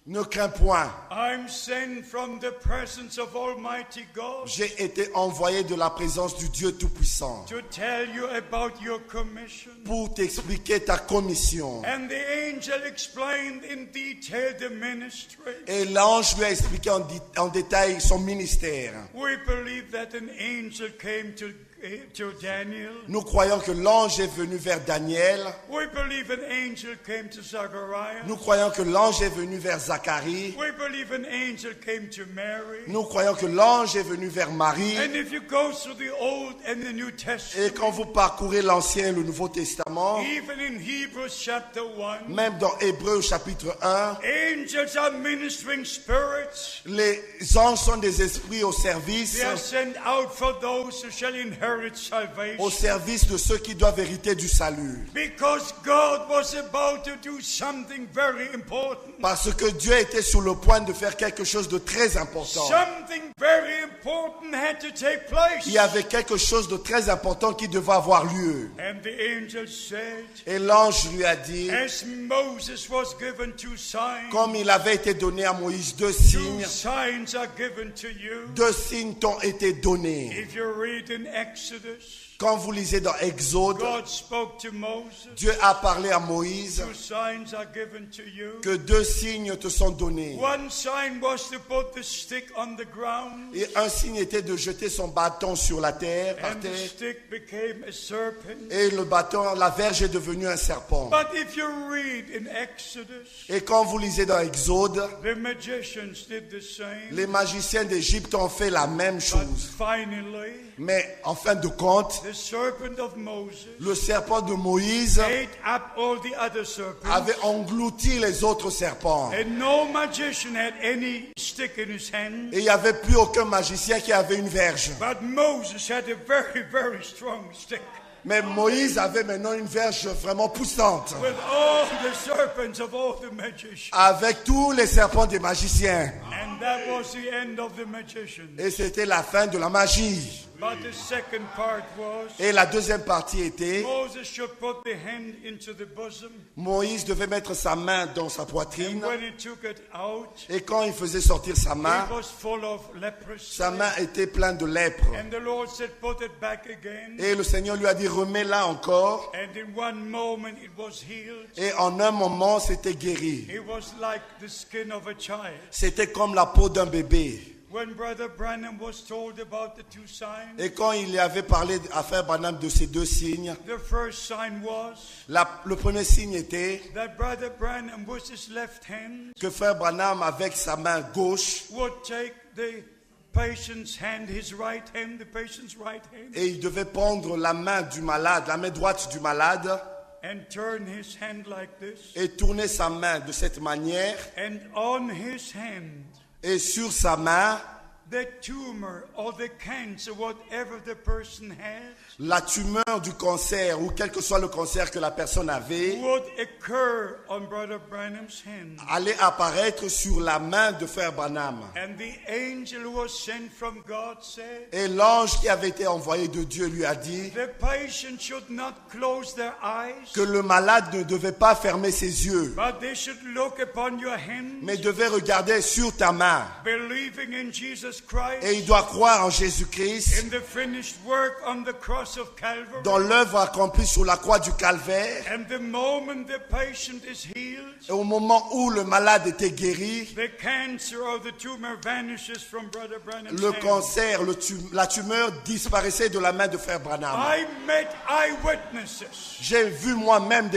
ne crains point, I'm sent from the presence of Almighty God j'ai été envoyé de la présence du Dieu Tout-Puissant to tell you about your commission. pour t'expliquer ta commission. And the angel explained in detail the ministry. Et l'ange lui a expliqué en détail son ministère. We believe that an angel came to Daniel. Nous croyons que l'ange est venu vers Daniel. We believe an angel came to Zachariah. Nous croyons que l'ange est venu vers Zacharie. We believe an angel came to Mary. Nous croyons que l'ange est venu vers Marie. And if you go through the Old and the New Et Testament, quand vous parcourez l'Ancien et le Nouveau Testament, even in Hebrews chapter 1, même dans Hébreux chapitre 1, angels are ministering spirits. les anges sont des esprits au service, They are sent out for those who shall inherit salvation. au service de ceux qui doivent hériter du salut. Because God was about to do something very important. Parce que Dieu était sur le point de faire quelque chose de très important. Something very important had to take place. Il y avait quelque chose de très important qui devait avoir lieu. And the angel said, Et l'ange lui a dit, as Moses was given two signs, comme il avait été donné à Moïse deux two signes, signs are given to you. deux signes t'ont été donnés. If you read in Exodus, Quand vous lisez dans Exode, God spoke to Moses. Dieu a parlé à Moïse Two signs are given to you. que deux signes te sont donnés. One sign was to put the stick on the ground, Et un signe était de jeter son bâton sur la terre, par and the terre. stick became a serpent. Et le bâton, la verge est devenue un serpent. But if you read in Exodus, Et quand vous lisez dans Exode, the magicians did the same. les magiciens d'Égypte ont fait la même But chose. finally, Mais en fin de compte, the serpent of Moses le serpent de Moïse ate up all the other serpents, avait englouti les autres serpents. and no magician had any stick in his hand. Et il n'y avait plus aucun magicien qui avait une verge. But Moses had a very, very strong stick Mais Moïse avait maintenant une verge vraiment poussante, with all the serpents of all the magicians. avec tous les serpents des magiciens. And that was the end of the magicians. Et c'était la fin de la magie. But the second part was Et la deuxième partie était, Moses should put the hand into the bosom. Moïse devait mettre sa main dans sa And poitrine. when he took it out, Et quand il faisait sortir sa main, it was full of leprosy. sa main était pleine de lèpre. And the Lord said, put it back again. Et le Seigneur lui a dit, remets-la encore. And in one moment it was healed. Et en un moment, c'était guéri. It was like the skin of a child. C'était comme la peau d'un bébé. When Brother Branham was told about the two signs, Et quand il avait parlé à Frère Branham de ces deux signes, the first sign was le premier signe était that Brother Branham with his left hand que Frère Branham, avec sa main gauche, would take the patient's hand, his right hand, the patient's right hand, et il devait prendre la main du malade, la main droite du malade, and turn his hand like this. et tourner sa main de cette manière. And on his hand, Et sur sa main, the tumor or the cancer, whatever the person had, la tumeur du cancer ou quel que soit le cancer que la personne avait would occur on Brother Branham's hand. allait apparaître sur la main de Frère Branham. And the angel who was sent from God said, Et l'ange qui avait été envoyé de Dieu lui a dit the patient should not close their eyes, que le malade ne devait pas fermer ses yeux, but they should look upon your hand, mais devait regarder sur ta main. believing in Jesus Et il Christ, doit croire en Jésus-Christ, in the finished work on the cross of Calvary. dans l'œuvre accomplie sur la croix du Calvaire. And the moment the patient is healed, Et au moment où le malade était guéri, the cancer or the tumor vanishes from Brother Branham's le hand. cancer, la tumeur disparaissait de la main de Frère Branham. I met eyewitnesses. J'ai vu moi-même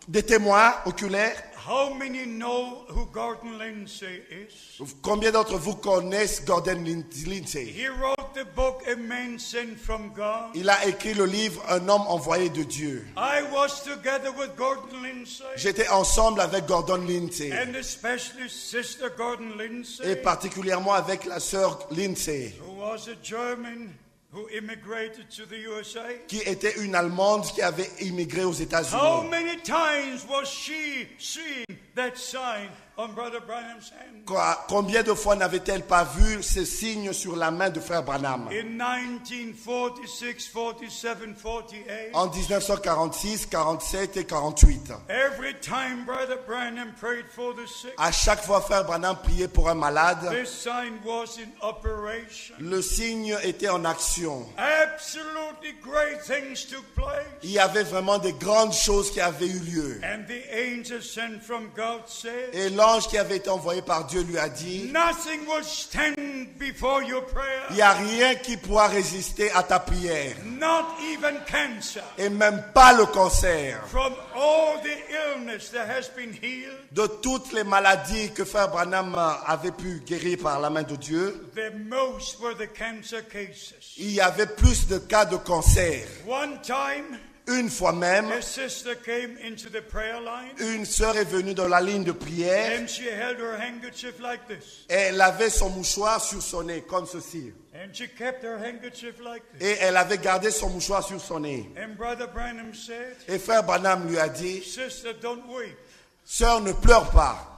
des témoins oculaires. How many know who Gordon Lindsay is? Combien d'entre vous connaissent Gordon Lindsay? He wrote the book A Man Sent from God. Il a écrit le livre Un homme envoyé de Dieu. I was together with Gordon Lindsay, J'étais ensemble avec Gordon Lindsay and especially Sister Gordon et Lindsay, particulièrement avec la sœur Lindsay, who was a German who immigrated to the USA. qui était une Allemande qui avait immigré aux How États-Unis. many times was she seeing that sign on Brother Branham's hand? Combien de fois n'avait-elle pas vu ce signe sur la main de Frère Branham? In 1946, 47, 48, En 1946, 47 et 48. every time Brother Branham prayed for the sick, À chaque fois Frère Branham priait pour un malade, this sign was in operation. le signe était en action. Absolutely great things took place. Il y avait vraiment de grandes choses qui avaient eu lieu. And the angel sent from God said, Et l'ange qui avait été envoyé par Dieu lui a dit, nothing will stand before your prayer, il n'y a rien qui pourra résister à ta prière. not even cancer. Et même pas le cancer. From all the illness that has been healed, De toutes les maladies que Frère Branham avait pu guérir par la main de Dieu, the most were the cancer cases. il y avait plus de cas de cancer. One time, Une fois même, a sister came into the prayer line une sœur est venue dans la ligne de prière and she held her handkerchief like this. et elle avait son mouchoir sur son nez, comme ceci. And she kept her handkerchief like this. Et elle avait gardé son mouchoir sur son nez. And Brother Branham said, Et Frère Branham lui a dit, sister, don't weep. sœur, ne pleure pas.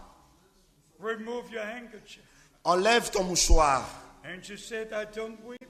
Remove your handkerchief. Enlève ton mouchoir. And she said, I don't weep,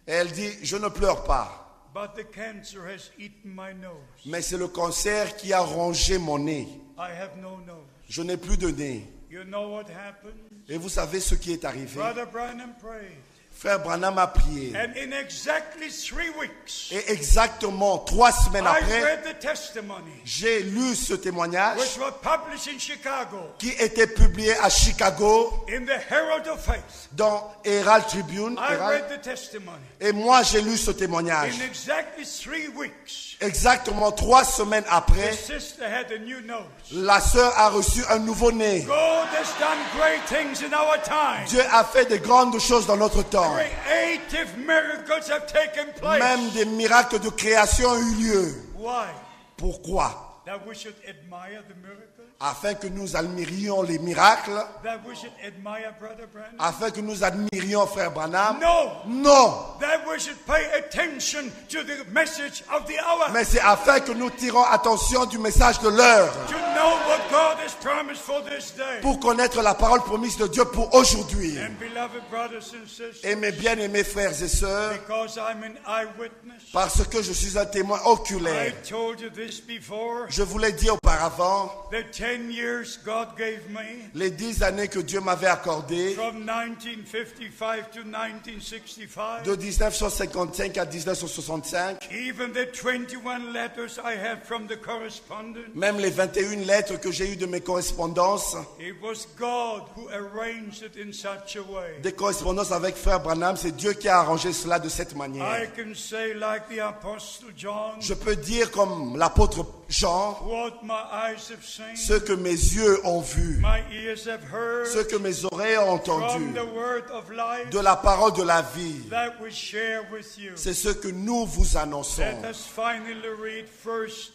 Et elle dit, je ne pleure pas. but the cancer has eaten my nose. Mais c'est le cancer qui a rongé mon nez. I have no nose. Je n'ai plus de nez. You know what happened? Et vous savez ce qui est arrivé? Brother Branham prayed. Frère Branham a prié. And in exactly 3 weeks, Et exactement 3 semaines I après, read the testimony, j'ai lu ce témoignage which was published in Chicago qui était publié à Chicago in the Herald of Faith. dans Herald Tribune. I Herald. read the testimony. Et moi, j'ai lu ce témoignage. In exactly 3 weeks, Exactement 3 semaines the après, sister had a new nose. la sœur a reçu un nouveau nez. God has done great things in our time. Dieu a fait de grandes choses dans notre temps. Creative miracles have taken place. Même des miracles de création ont eu lieu. Why? Pourquoi? That we should admire the miracles? Afin que nous admirions les miracles, That we should admire Brother Branham? afin que nous admirions Frère Branham. No. Non, That we should pay attention to the message of the hour. mais c'est afin que nous tirons attention du message de l'heure, To know what God has promised for this day. pour connaître la parole promise de Dieu pour aujourd'hui. And beloved brothers and sisters, Et mes bien-aimés frères et sœurs, because I'm an eyewitness, parce que je suis un témoin I oculaire, told you this before. je vous l'ai dit auparavant, The 10 years God gave me les 10 années que Dieu m'avait accordées, from 1955 to 1965, de 1955 à 1965, even the 21 letters I have from the correspondent, même les 21 lettres que j'ai eues de mes correspondances, it was God who arranged it in such a way. des correspondances avec Frère Branham, c'est Dieu qui a arrangé cela de cette I manière. can say like the Apostle John, Je peux dire comme l'apôtre Jean, what my eyes have seen, ce que mes yeux ont vu, my ears have heard, ce que mes oreilles ont entendu, from the word of life de la parole de la vie. that we share with you. C'est ce que nous vous annonçons. Let us finally read 1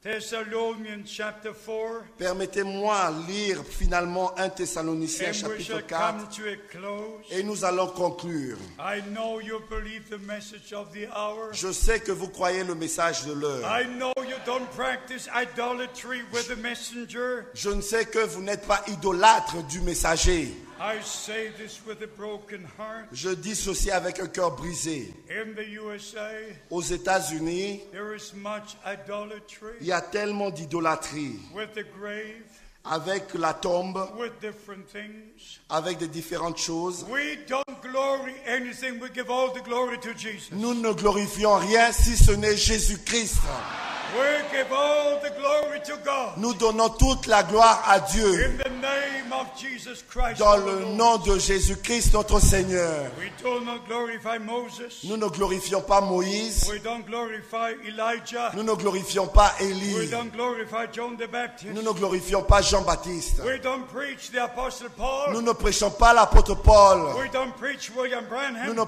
Thessalonians chapter 4, Permettez-moi lire finalement 1 Thessaloniciens and we chapitre shall 4 come to a close. et nous allons conclure. I know you believe the message of the hour. Je sais que vous croyez le message de l'heure. I know you don't practice idolatry with the messenger. Je ne sais que vous n'êtes pas idolâtre du messager. I say this with a broken heart. Je dis ceci avec un cœur brisé. In the USA, Aux États-Unis, there is much idolatry il y a tellement d'idolâtrie with the grave, avec la tombe, with different things. avec des différentes choses. We don't glory anything. We give all the glory to Jesus. Nous ne glorifions rien si ce n'est Jésus-Christ. We give all the glory to God. Nous donnons toute la gloire à Dieu In the name of Jesus Christ. dans our le Lord. nom de Jésus-Christ notre Seigneur. We do not glorify Moses. Nous ne glorifions pas Moïse, We don't glorify Elijah. nous ne glorifions pas We Élie, don't glorify John the Baptist. nous ne glorifions pas Jean-Baptiste, We don't preach the Apostle nous Paul. ne prêchons pas l'apôtre Paul, We don't preach William nous Branham. ne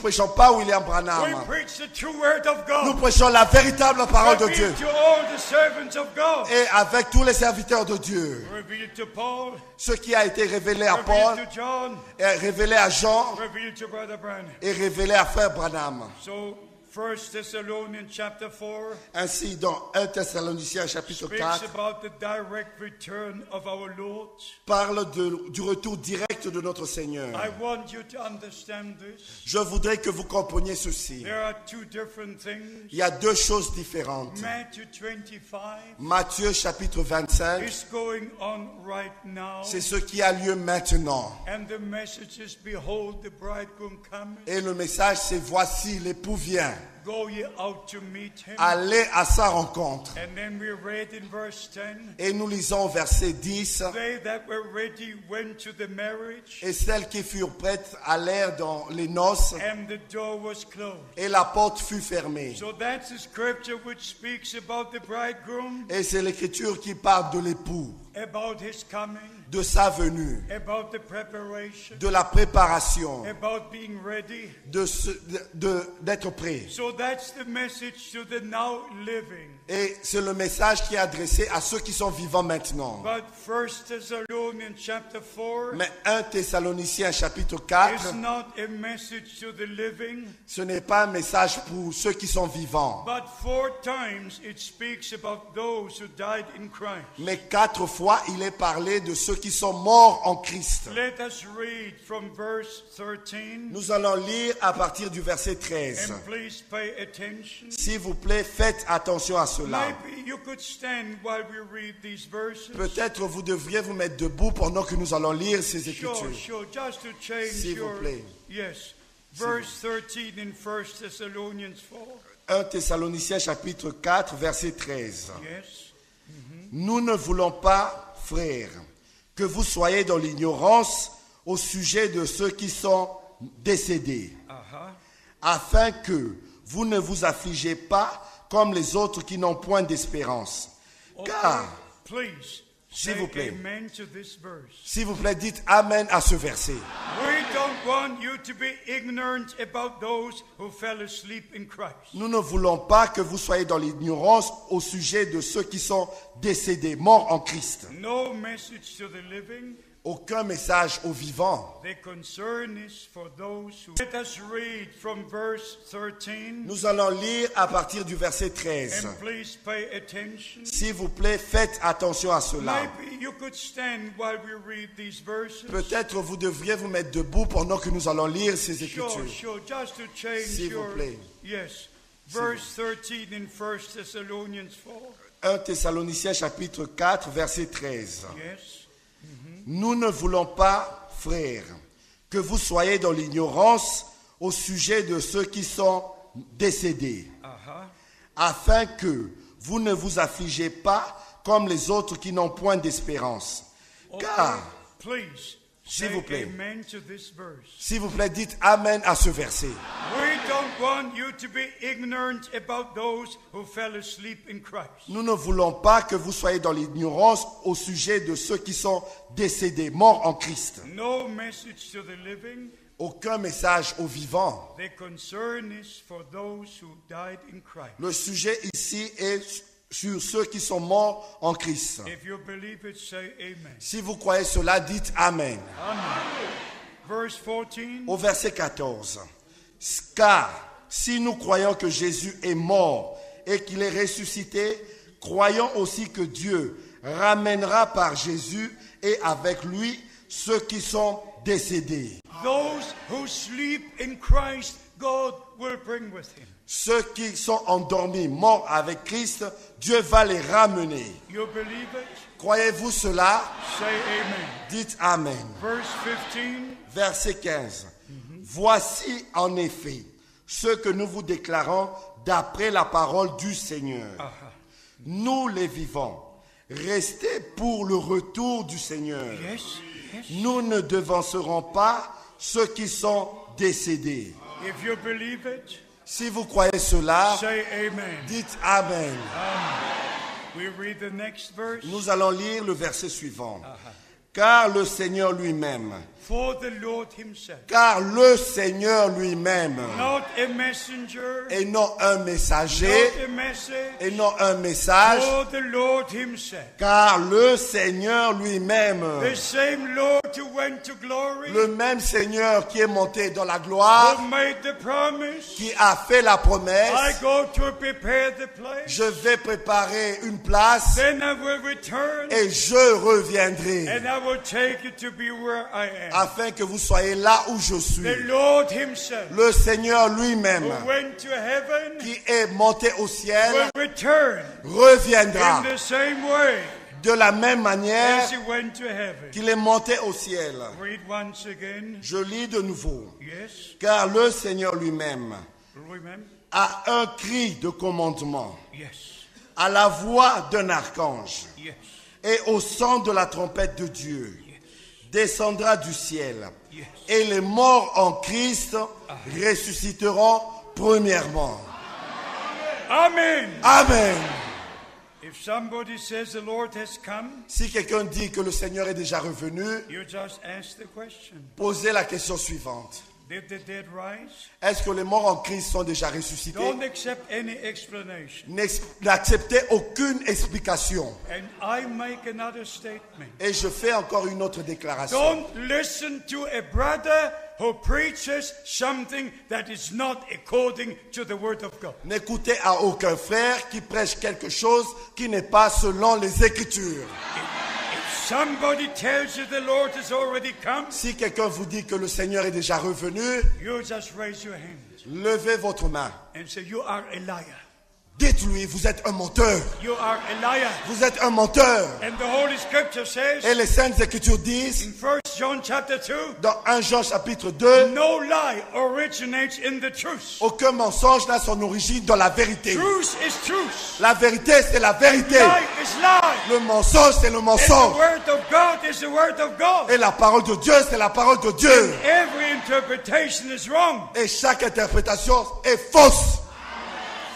prêchons pas William We Branham, preach the true word of nous God. prêchons la véritable parole de Dieu. Revealed to all the servants of God. Et avec tous les serviteurs de Dieu, Revealed to Paul. ce qui a été révélé à Paul, Revealed to John. est révélé à Jean Revealed to Brother Branham. et révélé à frère Branham. So 1 Thessalonians chapter 4 Ainsi, dans 1 Thessaloniciens chapitre speaks 4, about the direct return of our Lord. parle du retour direct de notre Seigneur. I want you to understand this. Je voudrais que vous compreniez ceci. There are two different things. Il y a deux choses différentes. Matthew 25 Matthieu chapitre 25, is going on right now. c'est ce qui a lieu maintenant. And the message is, behold, the bridegroom cometh. Et le message, c'est voici, l'époux vient. Go ye out to meet him. Allez à sa rencontre. And then we read in verse 10, Et nous lisons au verset 10. they that were ready went to the marriage, Et celles qui furent prêtes allèrent dans les noces, and the door was closed. et la porte fut fermée. So that's the scripture which speaks about the bridegroom, Et c'est l'écriture qui parle de l'époux, about his coming, de sa venue, about the preparation, de la préparation, about being ready. d'être prêt. So that's the message to the now living. Et c'est le message qui est adressé à ceux qui sont vivants maintenant. But 1 Thessalonians chapter 4 Mais 1 Thessaloniciens chapitre is 4, not a message to the living, ce n'est pas un message pour ceux qui sont vivants. but 4 times it speaks about those who died in Christ. Mais 4 fois, il est parlé de ceux qui sont morts en Christ. Let us read from verse 13, Nous allons lire à partir du verset 13. and please pay attention. S'il vous plaît, faites attention à cela. Maybe you could stand while we read these verses. Peut-être vous devriez vous mettre debout pendant que nous allons lire ces Sure, écritures. sure, just to change S'il vous your... plaît. Yes, verse 13 in 1 Thessalonians 4. 1 Thessaloniciens chapitre 4, verset 13. Yes. Nous ne voulons pas, frères, que vous soyez dans l'ignorance au sujet de ceux qui sont décédés, afin que vous ne vous affligez pas comme les autres qui n'ont point d'espérance. Car, Please, S'il say vous plaît. amen to this verse. s'il vous plaît, dites Amen à ce verset. We don't want you to be ignorant about those who fell asleep in Christ. Nous ne voulons pas que vous soyez dans l'ignorance au sujet de ceux qui sont décédés, morts en Christ. No message to the living. Aucun message aux vivants. The concern is for those who... Let us read from verse 13. Nous allons lire à partir du verset 13. And please pay attention. S'il vous plaît, faites attention à cela. Maybe you could stand while we read these verses. Peut-être vous devriez vous mettre debout pendant que nous allons lire ces Sure, écritures. sure, just to change S'il vous your... plaît. Yes. Verse 13 in 1 Thessalonians 4. 1 Thessaloniciens chapitre 4, verset 13. Yes. Nous ne voulons pas, frères, que vous soyez dans l'ignorance au sujet de ceux qui sont décédés, afin que vous ne vous affligez pas comme les autres qui n'ont point d'espérance. Car, Please, S'il say vous plaît. amen to this verse. s'il vous plaît, dites Amen à ce verset. We don't want you to be ignorant about those who fell asleep in Christ. Nous ne voulons pas que vous soyez dans l'ignorance au sujet de ceux qui sont décédés, morts en Christ. No message to the living. Aucun message aux vivants. The concern is for those who died in Christ. Le sujet ici est sur ceux qui sont morts en Christ. If you believe it, say amen. Si vous croyez cela, dites Amen. Amen. Verse 14. Au verset 14. Car si nous croyons que Jésus est mort et qu'il est ressuscité, croyons aussi que Dieu ramènera par Jésus et avec lui ceux qui sont décédés. Those who sleep in Christ, God will bring with him. Ceux qui sont endormis, morts avec Christ, Dieu va les ramener. You believe it? Croyez-vous cela? Say amen. Dites Amen. Verse 15. Verset 15. Voici en effet ce que nous vous déclarons d'après la parole du Seigneur. Nous les vivants, restez pour le retour du Seigneur. Yes, yes. Nous ne devancerons pas ceux qui sont décédés. If you believe it, Si vous croyez cela, say amen. dites Amen. We read the next verse. Nous allons lire le verset suivant. Car le Seigneur lui-même, For the Lord himself, car le Seigneur lui-même, not a messenger, et non un messager, not a message, et non un message, for the Lord himself. car le Seigneur lui-même, The same Lord who went to glory, le même Seigneur qui est monté dans la gloire, who made the promise, qui a fait la I promesse, go to prepare the place, je vais préparer une place then I will return, et je reviendrai, and I will take you to be where I am. afin que vous soyez là où je suis. The Lord himself, Le Seigneur lui-même, who went to heaven, qui est monté au ciel, will return reviendra in the same way de la même manière as he went to heaven. qu'il est monté au ciel. Read once again. Je lis de nouveau. Yes. Car le Seigneur lui-même Remember? a un cri de commandement, Yes. à la voix d'un archange Yes. et au son de la trompette de Dieu, descendra du ciel. Yes. Et les morts en Christ ressusciteront premièrement. Amen. Amen. If somebody says the Lord has come, Si quelqu'un dit que le Seigneur est déjà revenu, you just ask the question. posez la question suivante. Did the dead rise? Est-ce que les morts en Christ sont déjà ressuscités? Don't accept any explanation. N'acceptez aucune explication. And I make another statement. Et je fais encore une autre déclaration. Don't listen to a brother who preaches something that is not according to the word of God. N'écoutez à aucun frère qui prêche quelque chose qui n'est pas selon les Écritures. If somebody tells you the Lord has already come, Si quelqu'un vous dit que le Seigneur est déjà revenu, you just raise your hand levez votre main. and say, you are a liar. Dites-lui, vous êtes un menteur. You are a liar. Vous êtes un menteur. And the Holy Scripture says Et les Saintes Écritures disent, in 1 John chapter 2, dans 1 Jean chapitre 2, no lie originates in the truth. aucun mensonge n'a son origine dans la vérité. Truth is truth. La vérité, c'est la vérité. Lie is lie. Le mensonge, c'est le And the mensonge. word of God is the word of God. Et la parole de Dieu, c'est la parole de Dieu. Every interpretation is wrong. Et chaque interprétation est fausse.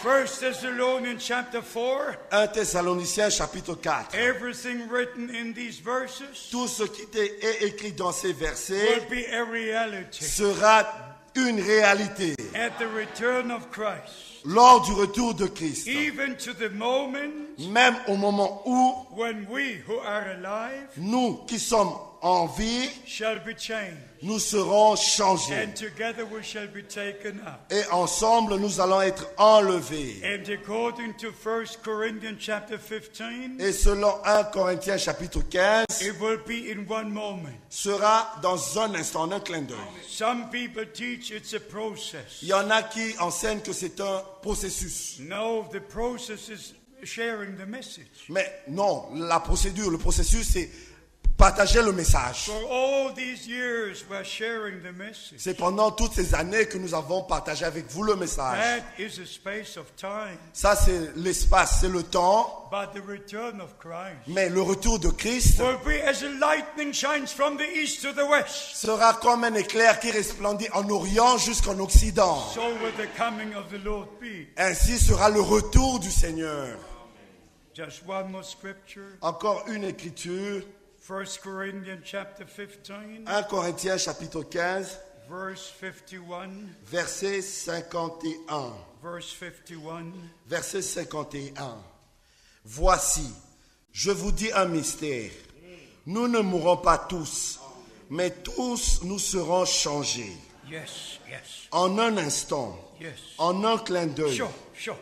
1 Thessalonians chapter 4, 1 Thessaloniciens chapitre 4. everything written in these verses Tout ce qui est écrit dans ces will versets be a reality sera une réalité at the return of Christ. lors du retour de Christ. Even to the moment Même au moment où when we who are alive nous qui sommes en vie, shall be changed. nous serons changés. And together we shall be taken up. Et ensemble, nous allons être enlevés. And according to 1 Corinthians chapter 15, Et selon 1 Corinthiens chapitre 15, it will be in one moment. sera dans un instant, en un clin d'œil. Some people teach it's a process. Il y en a qui enseignent que c'est un processus. No, the process is sharing the message. Mais non, la procédure, le processus, c'est partager le message. For all these years we're sharing the message. C'est pendant toutes ces années que nous avons partagé avec vous le message. That is a space of time. Ça, c'est l'espace, c'est le temps. But the return of Christ Mais le retour de Christ will be as a lightning shines from the east to the west. sera comme un éclair qui resplendit en Orient jusqu'en Occident. So will the coming of the Lord be. Ainsi sera le retour du Seigneur. Just one more scripture. Encore une écriture. 1 Corinthians chapter 15, 1 Corinthiens chapitre 15, verse 51. verset 51. Verse 51. Verset 51. Voici, je vous dis un mystère. Nous ne mourrons pas tous, mais tous nous serons changés. Yes, yes, En un instant, yes. en un clin d'œil, Sure, sure.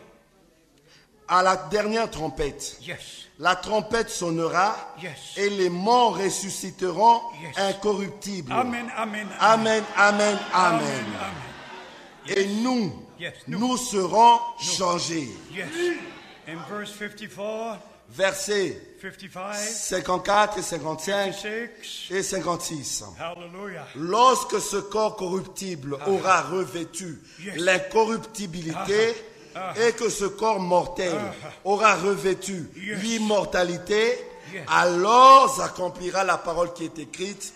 à la dernière trompette. Yes, La trompette sonnera yes. et les morts ressusciteront Yes. incorruptibles. Amen, amen, Amen, amen, amen. amen, amen. Et nous, Yes, nous serons changés. Yes. In verse 54, Versets 55, 54 et 55 56. et 56. Hallelujah. Lorsque ce corps corruptible aura revêtu Yes. l'incorruptibilité et que ce corps mortel aura revêtu Yes. l'immortalité, Yes. alors s'accomplira la parole qui est écrite.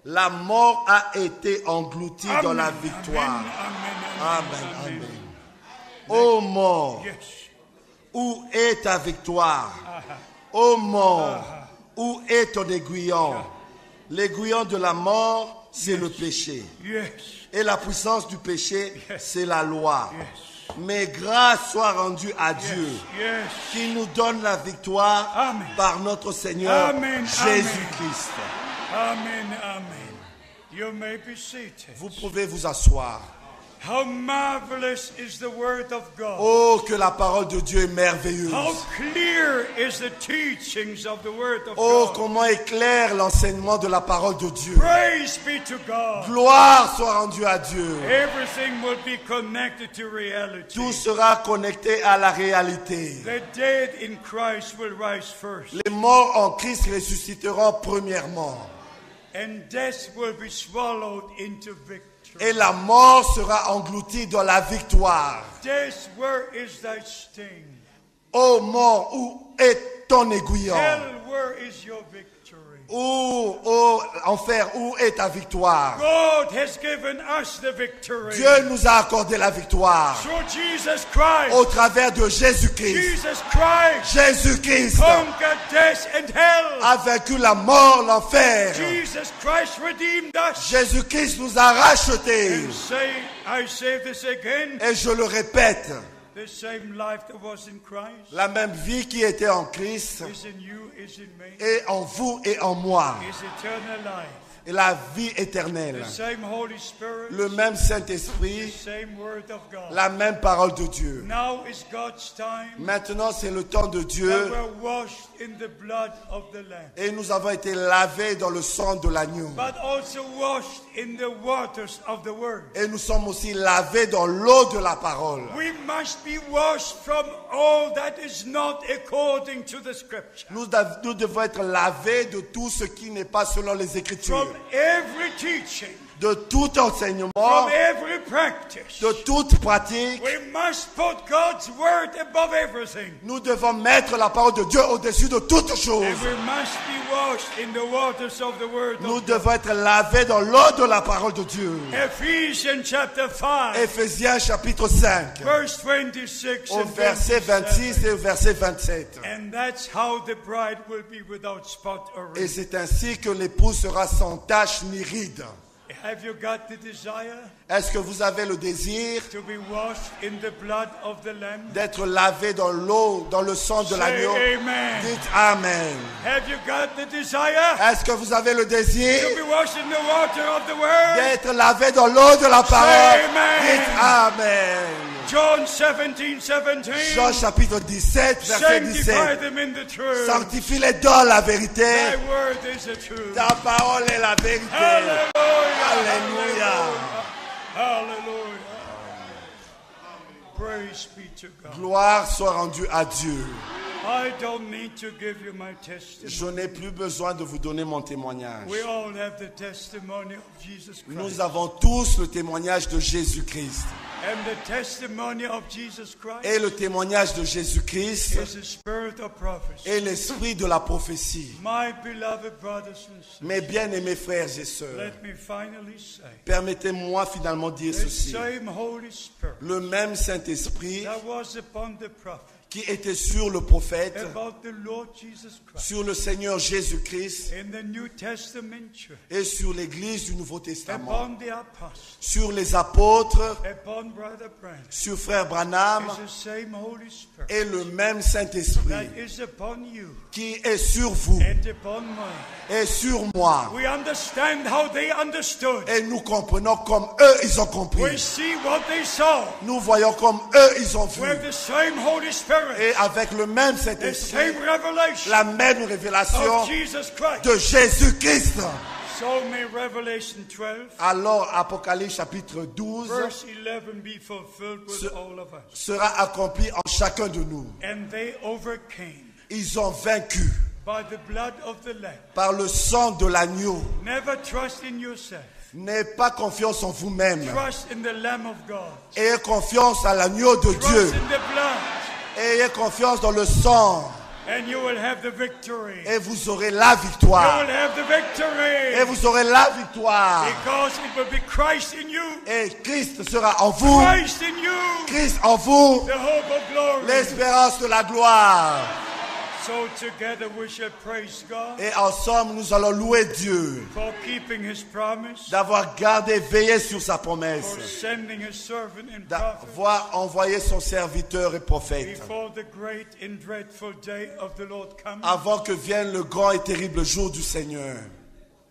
La mort a été engloutie dans la victoire. Amen, Amen, amen. Ô mort, Yes. où est ta victoire? Ô mort, où est ton aiguillon? L'aiguillon de la mort, c'est le péché. Yes. Et la puissance du péché, Yes. c'est la loi. Yes. Mais grâce soit rendue à Dieu, Yes. qui nous donne la victoire Amen. par notre Seigneur Amen, Jésus-Christ. Amen, amen. You may be seated. Vous pouvez vous asseoir. How marvelous is the word of God. Oh, que la parole de Dieu est merveilleuse. How clear is the teachings of the word of Oh, God. comment est clair l'enseignement de la parole de Dieu. Praise be to God. Gloire soit rendue à Dieu. Everything will be connected to reality. Tout sera connecté à la réalité. The dead in Christ will rise first, Les morts en Christ ressusciteront premièrement. and death will be swallowed into victory. Et la mort sera engloutie dans la victoire. Death, where is thy sting? Ô mort, où est ton aiguillon? Hell, where is your victory? Ô enfer, où est ta victoire? God has given us the victory. Dieu nous a accordé la victoire Through Jesus Christ. au travers de Jésus-Christ. Jesus Christ Jésus-Christ conquered death and hell. a vaincu la mort, l'enfer. Jesus Christ redeemed us. Jésus-Christ nous a rachetés. And I say this again. Et je le répète, The same life that was in Christ la même vie qui était en Christ is in you, is in me, est en vous et en moi. is eternal life. Et la vie éternelle, The same Holy Spirit, le même Saint-Esprit, same Word of God. la même parole de Dieu. Now is God's time. Maintenant, c'est le temps de And Dieu we're washed in the blood of the Lamb, et nous avons été lavés dans le sang de l'agneau. but also washed in the waters of the Word. Et nous sommes aussi lavés dans l'eau de la parole. We must be washed from all that is not according to the Scripture. Nous devons être lavés de tout ce qui n'est pas selon les Écritures. From every teaching, De tout enseignement, from every practice. de toute pratique. We must put God's Word above everything. Nous devons mettre la parole de Dieu au-dessus de toutes choses. And we must be washed in the waters of the Word Nous of God. devons être lavés dans l'eau de la parole de Dieu. Ephesians chapter 5, Éphésiens chapitre 5, verse 26 au and verset 26 et au verset 27. And that's how the bride will be without spot or Et wrinkle. c'est ainsi que l'épouse sera sans tache ni ride. Have you got the desire Est-ce que vous avez le désir to be washed in the blood of the Lamb? d'être lavé dans l'eau, dans le sang de Say l'agneau? amen. Dites Amen. Have you got the desire Est-ce que vous avez le désir to be washed in the water of the Word? d'être lavé dans l'eau de la parole? Amen. Dites Amen. John 17:17. Jean chapitre 17, verset Sanctify 17. them in the truth. Sanctifie-les dans la vérité. Thy word is the truth. Ta parole est la vérité. Hallelujah. Alléluia. Hallelujah. Praise be to God. Gloire soit rendue à Dieu. I don't need to give you my testimony. Je n'ai plus besoin de vous donner mon témoignage. We all have the testimony of Jesus Christ. Nous avons tous le témoignage de Jésus-Christ. And the testimony of Jesus Christ Et le témoignage de Jésus-Christ is the spirit of prophecy. est l'esprit de la prophétie. My beloved brothers and sisters, Mes bien-aimés frères et sœurs, let me finally say, permettez-moi finalement de dire the ceci. same Holy Spirit Le même Saint-Esprit that was upon the prophet qui était sur le prophète, about the Lord Jesus Christ. sur le Seigneur Jésus-Christ In the New Testament church, et sur l'Église du Nouveau Testament, upon the apostles, sur les apôtres, upon Brother Branham, sur Frère Branham is the same Holy Spirit et le même Saint-Esprit that is upon you qui est sur vous and upon me. et sur moi. We understand how they understood. Et nous comprenons comme eux, ils ont We compris. see what they saw. Nous voyons comme eux, ils ont We have vu. the same Holy Spirit, Et avec le même the Saint-Esprit, same revelation la même révélation of Jesus Christ. de Jésus-Christ. So may Revelation 12, Alors, Apocalypse chapitre 12 verse 11 be fulfilled with Ce- all of us. sera accompli en chacun de nous. And they overcame Ils ont vaincu by the blood of the Lamb. par le sang de l'agneau. Never trust in yourself. N'ayez pas confiance en vous-même. Trust in the Lamb of God. Ayez confiance à l'agneau de Dieu. Trust in the blood. Ayez confiance dans le sang. And you will have the victory. Et vous aurez la You victoire. will have the victory. Et vous aurez la victoire. Because it will be Christ in you. Et Christ sera en vous. Christ in you. Christ en vous. The hope of glory. L'espérance de la gloire. So together we shall praise God Et ensemble, nous allons louer Dieu for keeping His promise, d'avoir gardé, veillé sur sa promesse, for sending His servant and prophet d'avoir envoyé son serviteur et prophète before the great and dreadful day of the Lord comes. avant que vienne le grand et terrible jour du Seigneur.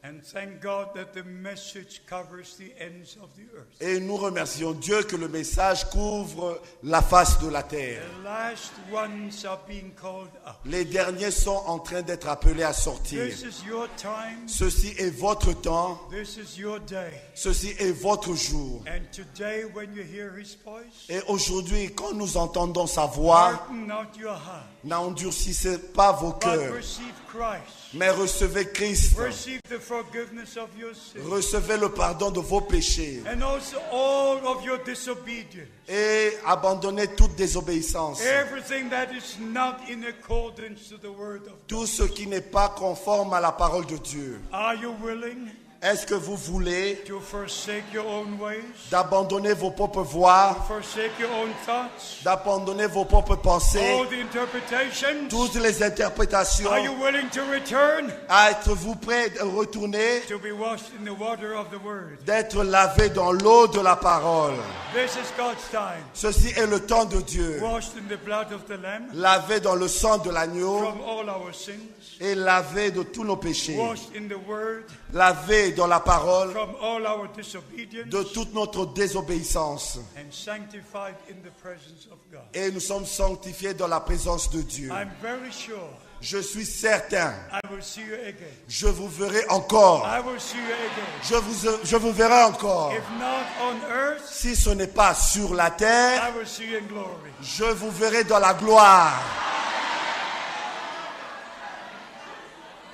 And thank God that the message covers the ends of the earth. Et nous remercions Dieu que le message couvre la face de la terre. The last ones are being called up. Les derniers sont en train d'être appelés à sortir. This is your time. Ceci est votre temps, This is your day. ceci est votre jour. And today when you hear His voice, Et aujourd'hui, quand nous entendons sa voix, harden not your heart, n'endurcissez pas vos but cœurs, receive Christ. mais recevez Christ. Receive the forgiveness of your sins. Recevez le pardon de vos péchés And also all of your disobedience. et abandonnez toute désobéissance. Everything that is not in accordance to the word of God. Tout ce qui n'est pas conforme à la parole de Dieu. Are you willing Est-ce que vous voulez to forsake your own ways? d'abandonner vos propres voies, Forsake your own thoughts? d'abandonner vos propres pensées, All the interpretations? toutes les interprétations? Are you willing to return? Êtes-vous prêt de retourner, To be washed in the water of the word. d'être lavé dans l'eau de la parole? This is God's time. Ceci est le temps de Dieu. Washed in the blood of the Lamb Lavé dans le sang de l'agneau from all our sins. et lavé de tous nos péchés. Washed in the word Lavé dans la parole from all our disobedience. de toute notre désobéissance. And sanctified in the presence of God. Et nous sommes sanctifiés dans la présence de Dieu. I'm very sure Je suis certain, I will see you again. je vous verrai encore. I will see you again. Je vous verrai encore. If not on earth, Si ce n'est pas sur la terre, I will see you in glory. je vous verrai dans la gloire.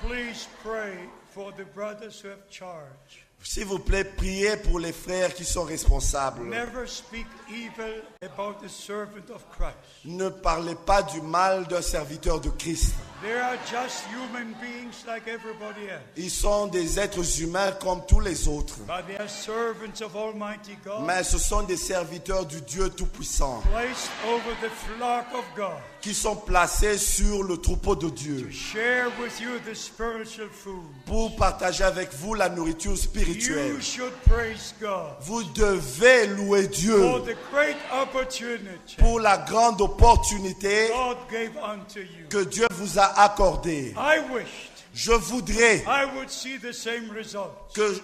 Please pray for the brothers who have charge. S'il vous plaît, priez pour les frères qui sont responsables. Never speak evil about the servant of Christ. Ne parlez pas du mal d'un serviteur de Christ. They are just human beings like everybody else. Ils sont des êtres humains comme tous les autres. But they are servants of Almighty God, Mais ce sont des serviteurs du Dieu Tout-Puissant placed over the flock of God qui sont placés sur le troupeau de to Dieu share with you the spiritual food. pour partager avec vous la nourriture spirituelle. You should praise God Vous devez louer Dieu for the great opportunity pour la grande opportunité God gave unto you. que Dieu vous a accordée. I wished Je voudrais I would see the same result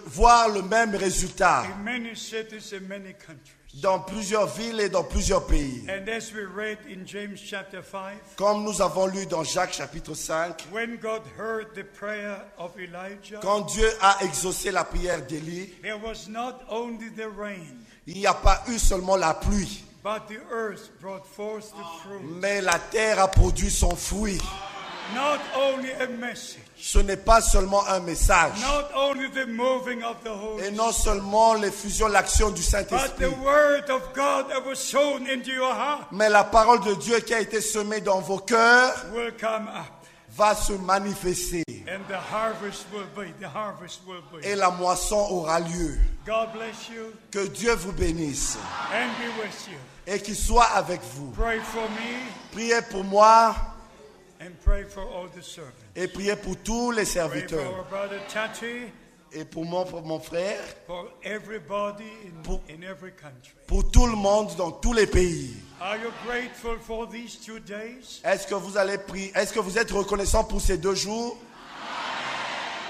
voir le même résultat in many cities and many countries. dans plusieurs villes et dans plusieurs pays. And as we read in James chapter 5, Comme nous avons lu dans Jacques chapitre 5, when God heard the prayer of Elijah, quand Dieu a exaucé la prière d'Élie, there was not only the rain, il n'y a pas eu seulement la pluie, but the earth brought forth the fruit. mais la terre a produit son fruit. Not only a message, Ce n'est pas seulement un message, not only the moving of the et Holy non seulement l'effusion, l'action du but Saint-Esprit, the word of God that was sown into your heart mais la parole de Dieu qui a été semée dans vos cœurs will come up. va se manifester. And the harvest will be. Et la moisson aura lieu. God bless you. Que Dieu vous bénisse. And be with you. Et qu'il soit avec vous. Pray for me. Priez pour moi. And pray for all the servants. Et priez pour tous les Pray for serviteurs. our brother Tati. Et pour mon frère. For everybody in every country. Pour tout le monde dans tous les pays. Are you grateful for these 2 days? Est-ce que vous allez prier? Est-ce que vous êtes reconnaissant pour ces 2 jours?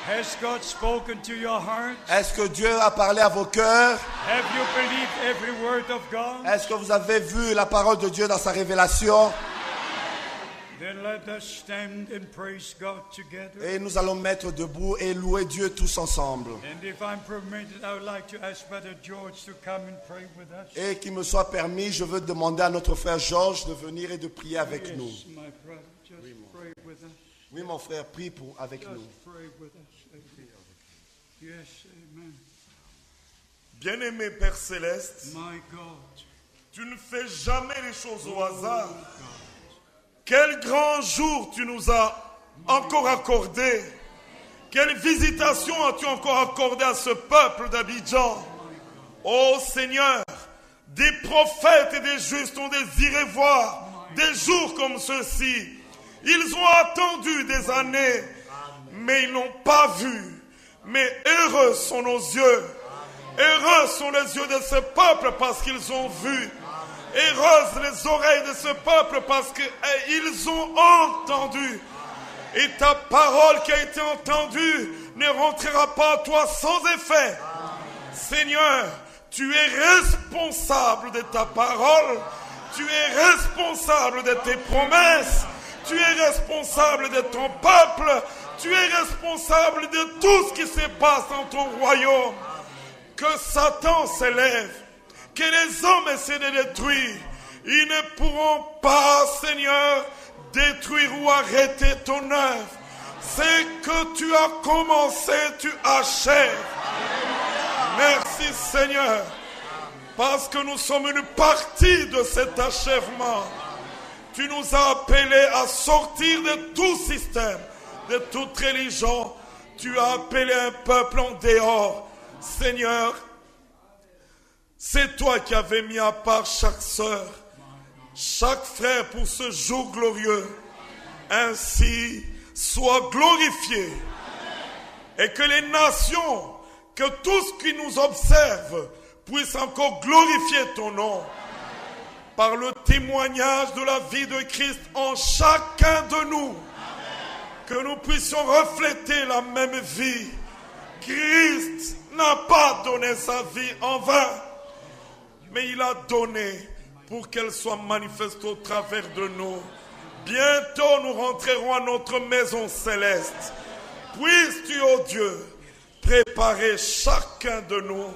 Has God spoken to your heart? Est-ce que Dieu a parlé à vos cœurs? Have you believed every word of God? Est-ce que vous avez vu la parole de Dieu dans sa révélation? Then let us stand and praise God together. Et nous allons mettre debout et louer Dieu tous ensemble. And if I'm permitted, I would like to ask Brother George to come and pray with us. Et qu'il me soit permis, je veux demander à notre frère Georges de venir et de prier avec nous. Yes, my brother, just pray with us. Oui, mon frère, prie avec nous. Just pray with us. Yes, amen. Bien-aimé Père Céleste, My God. tu ne fais jamais les choses au hasard. Quel grand jour tu nous as encore accordé. Quelle visitation as-tu encore accordé à ce peuple d'Abidjan. Ô Seigneur, des prophètes et des justes ont désiré voir des jours comme ceux-ci. Ils ont attendu des années, mais ils n'ont pas vu. Mais heureux sont nos yeux. Heureux sont les yeux de ce peuple parce qu'ils ont vu. Heureuses les oreilles de ce peuple parce qu'ils ont entendu. Et ta parole qui a été entendue ne rentrera pas à toi sans effet. Seigneur, tu es responsable de ta parole. Tu es responsable de tes promesses. Tu es responsable de ton peuple. Tu es responsable de tout ce qui se passe dans ton royaume. Que Satan s'élève. Que les hommes essaient de détruire. Ils ne pourront pas, Seigneur, détruire ou arrêter ton œuvre. C'est que tu as commencé, tu achèves. Merci, Seigneur, parce que nous sommes une partie de cet achèvement. Tu nous as appelés à sortir de tout système, de toute religion. Tu as appelé un peuple en dehors. Seigneur, c'est toi qui avais mis à part chaque sœur, chaque frère pour ce jour glorieux. Ainsi, sois glorifié. Et que les nations, que tous qui nous observent, puissent encore glorifier ton nom. Par le témoignage de la vie de Christ en chacun de nous. Que nous puissions refléter la même vie. Christ n'a pas donné sa vie en vain. Mais il a donné pour qu'elle soit manifestée au travers de nous. Bientôt nous rentrerons à notre maison céleste. Puisses-tu, ô Dieu, préparer chacun de nous,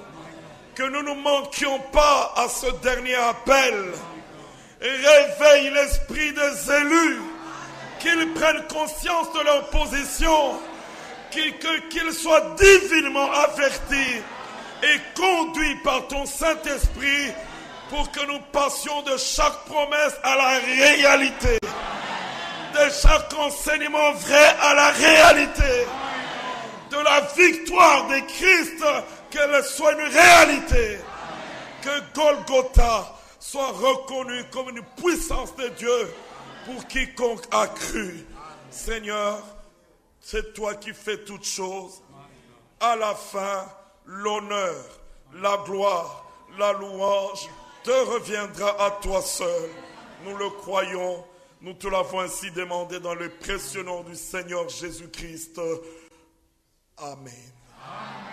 que nous ne manquions pas à ce dernier appel. Réveille l'esprit des élus, qu'ils prennent conscience de leur position, qu'ils soient divinement avertis et conduit par ton Saint-Esprit pour que nous passions de chaque promesse à la réalité, de chaque enseignement vrai à la réalité, de la victoire de Christ, qu'elle soit une réalité, que Golgotha soit reconnu comme une puissance de Dieu pour quiconque a cru. Seigneur, c'est toi qui fais toutes choses. À la fin, l'honneur, la gloire, la louange te reviendra à toi seul. Nous le croyons, nous te l'avons ainsi demandé dans le précieux nom du Seigneur Jésus-Christ. Amen. Amen.